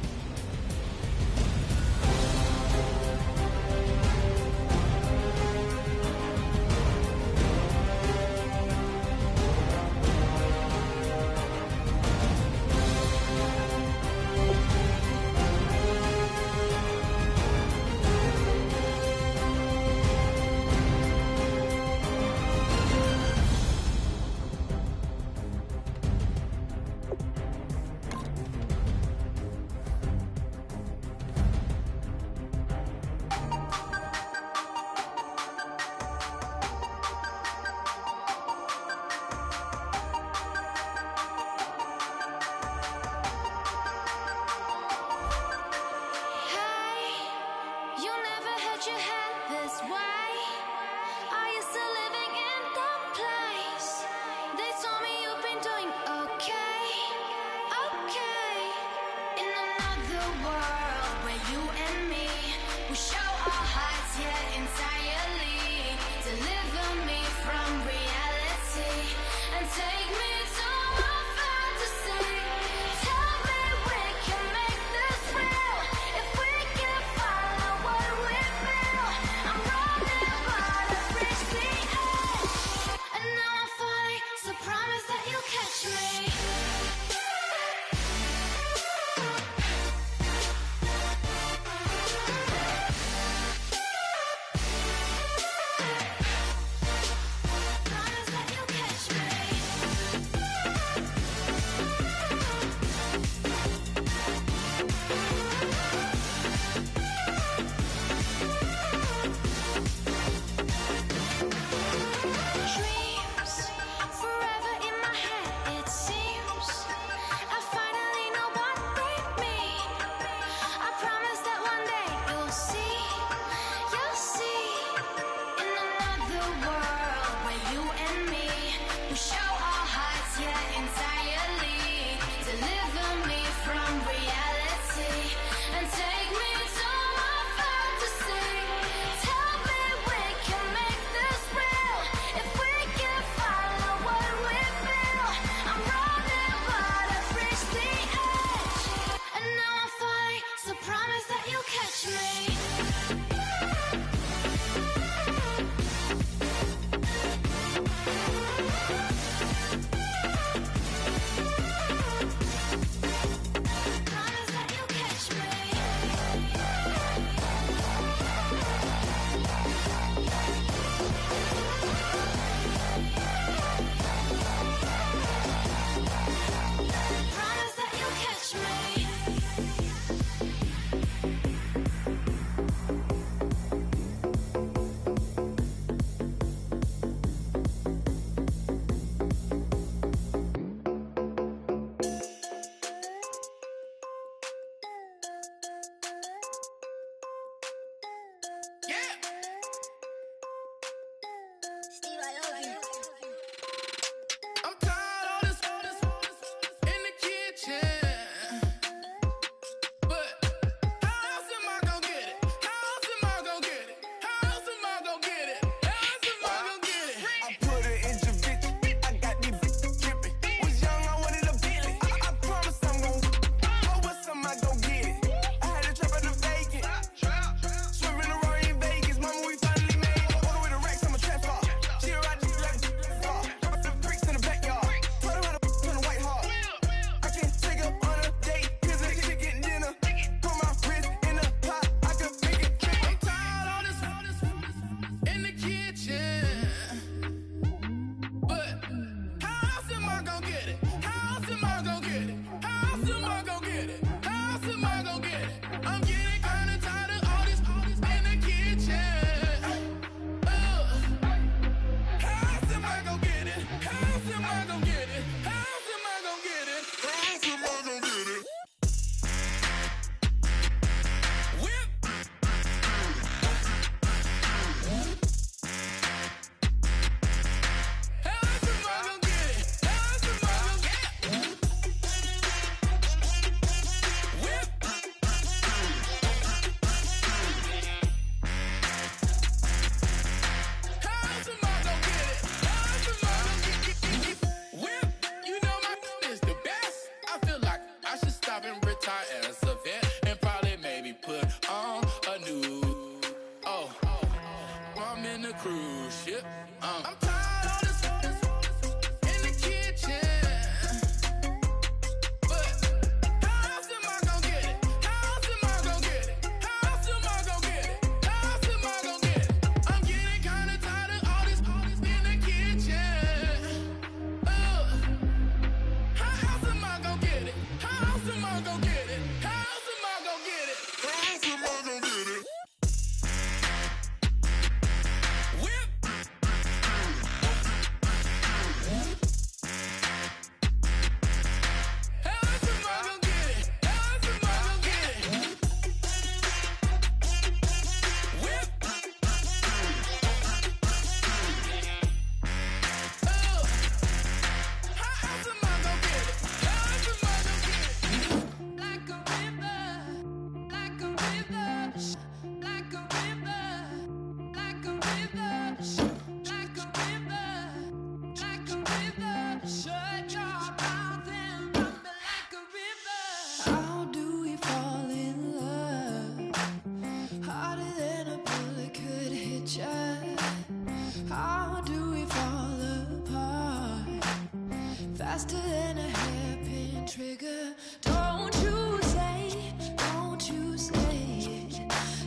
faster than a hairpin trigger. Don't you say, don't you say it.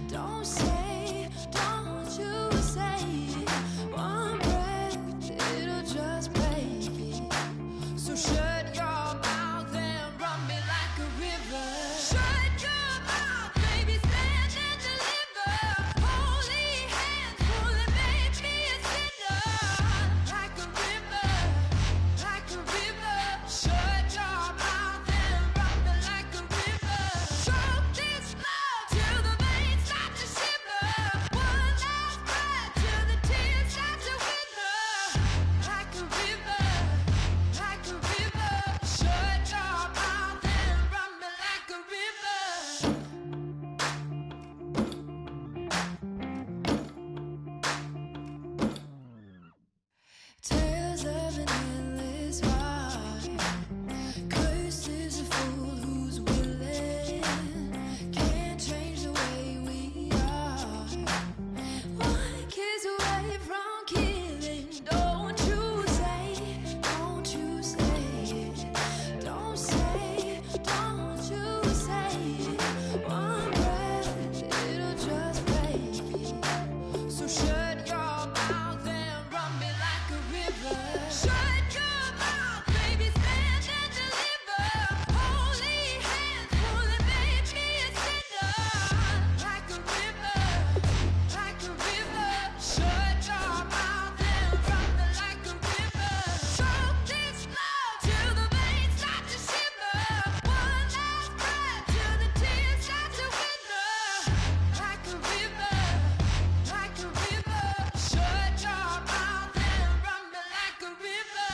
Don't say, don't you say it. One breath, it'll just break me. So shut your mouth and run me like a river. Shut your mouth, baby, stand and deliver. Holy hands, pulling, make me a sinner. Like a river, like a river. Shut your mouth and run me like a river. Choke this love till the veins start to shiver. One last breath till the tears start to wither. Like a river, like a river. Shut your mouth and run me like a river. Tales of an endless ride. Cursed is a fool who's willing. Can't change the way we are. One kiss away from killing. Don't you say it. Don't you say it. Don't say it. Don't you say it. One breath, it'll just break me. So shut your mouth and run me like a river. Shut your mouth, baby, stand and deliver. Holy hands, pulling, make me a sinner. Like a river, like a river. Shut your mouth and run me like a river. Choke this love till the veins start to shiver. One last breath till the tears start to wither. Like a river, like a river. Shut your mouth and run me like a river.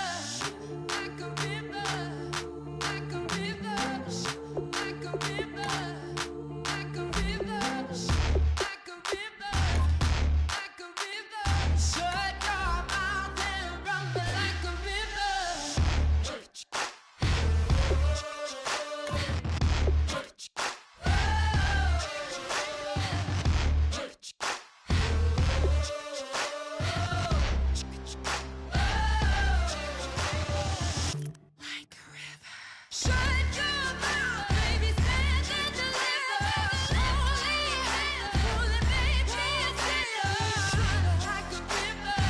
Like a river, like a river. Like a river, like a river. Like a river, like a river. Shut your mouth and run me like a river. Like a river. Shut your mouth, baby, stand and deliver. Holy hands, pulling, make me a sinner. Like a river,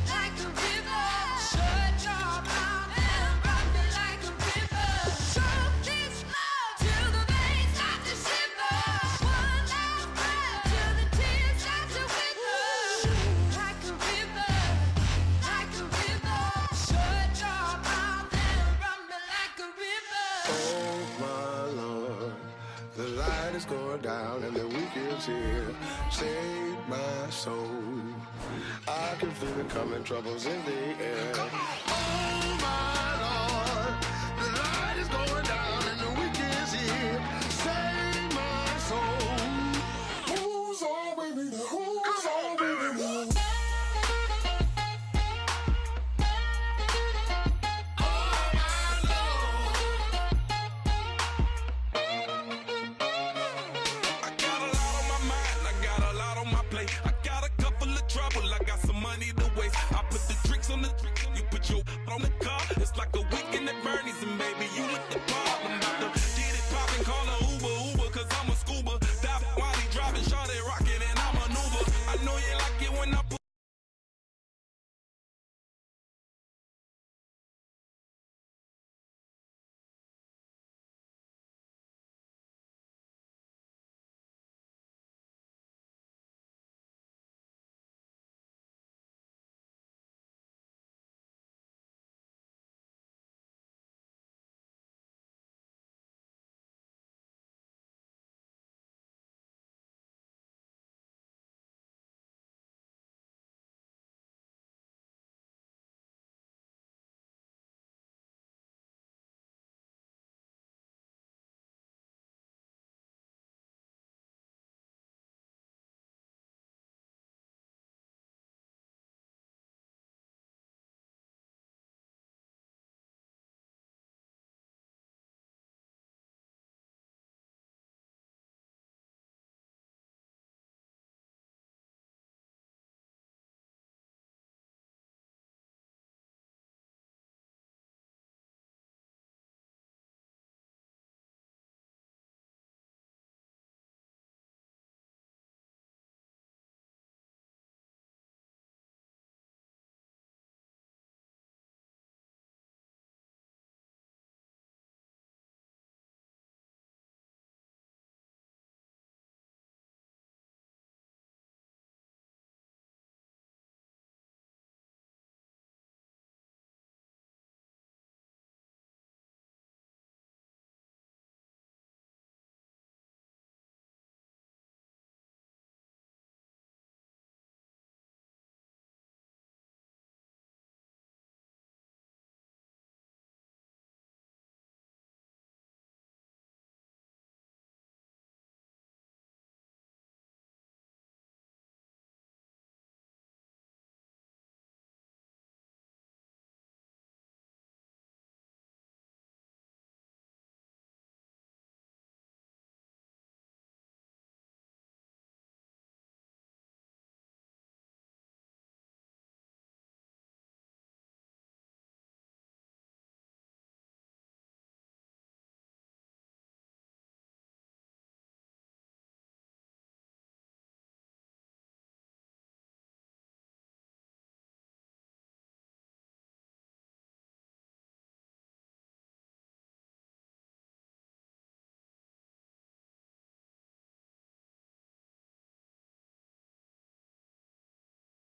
like a river. Shut your mouth and run me like a river. Choke this love till the veins start to shiver. One last breath till the tears start to wither. Like a river, like a river. Shut your mouth and run me like a river. Oh my Lord, the light is going down and the week is here. Save my soul. I can feel it coming, troubles in the air. Oh my Lord, the light is going down and the week is here. Save my soul. Who's on with me now? Who's on with me now? I got a lot on my mind, I got a lot on my plate. I got a couple of trouble, I got some money to waste. I put the tricks on the you put your on the car. It's like a weekend at Bernie's and baby, you with the bar.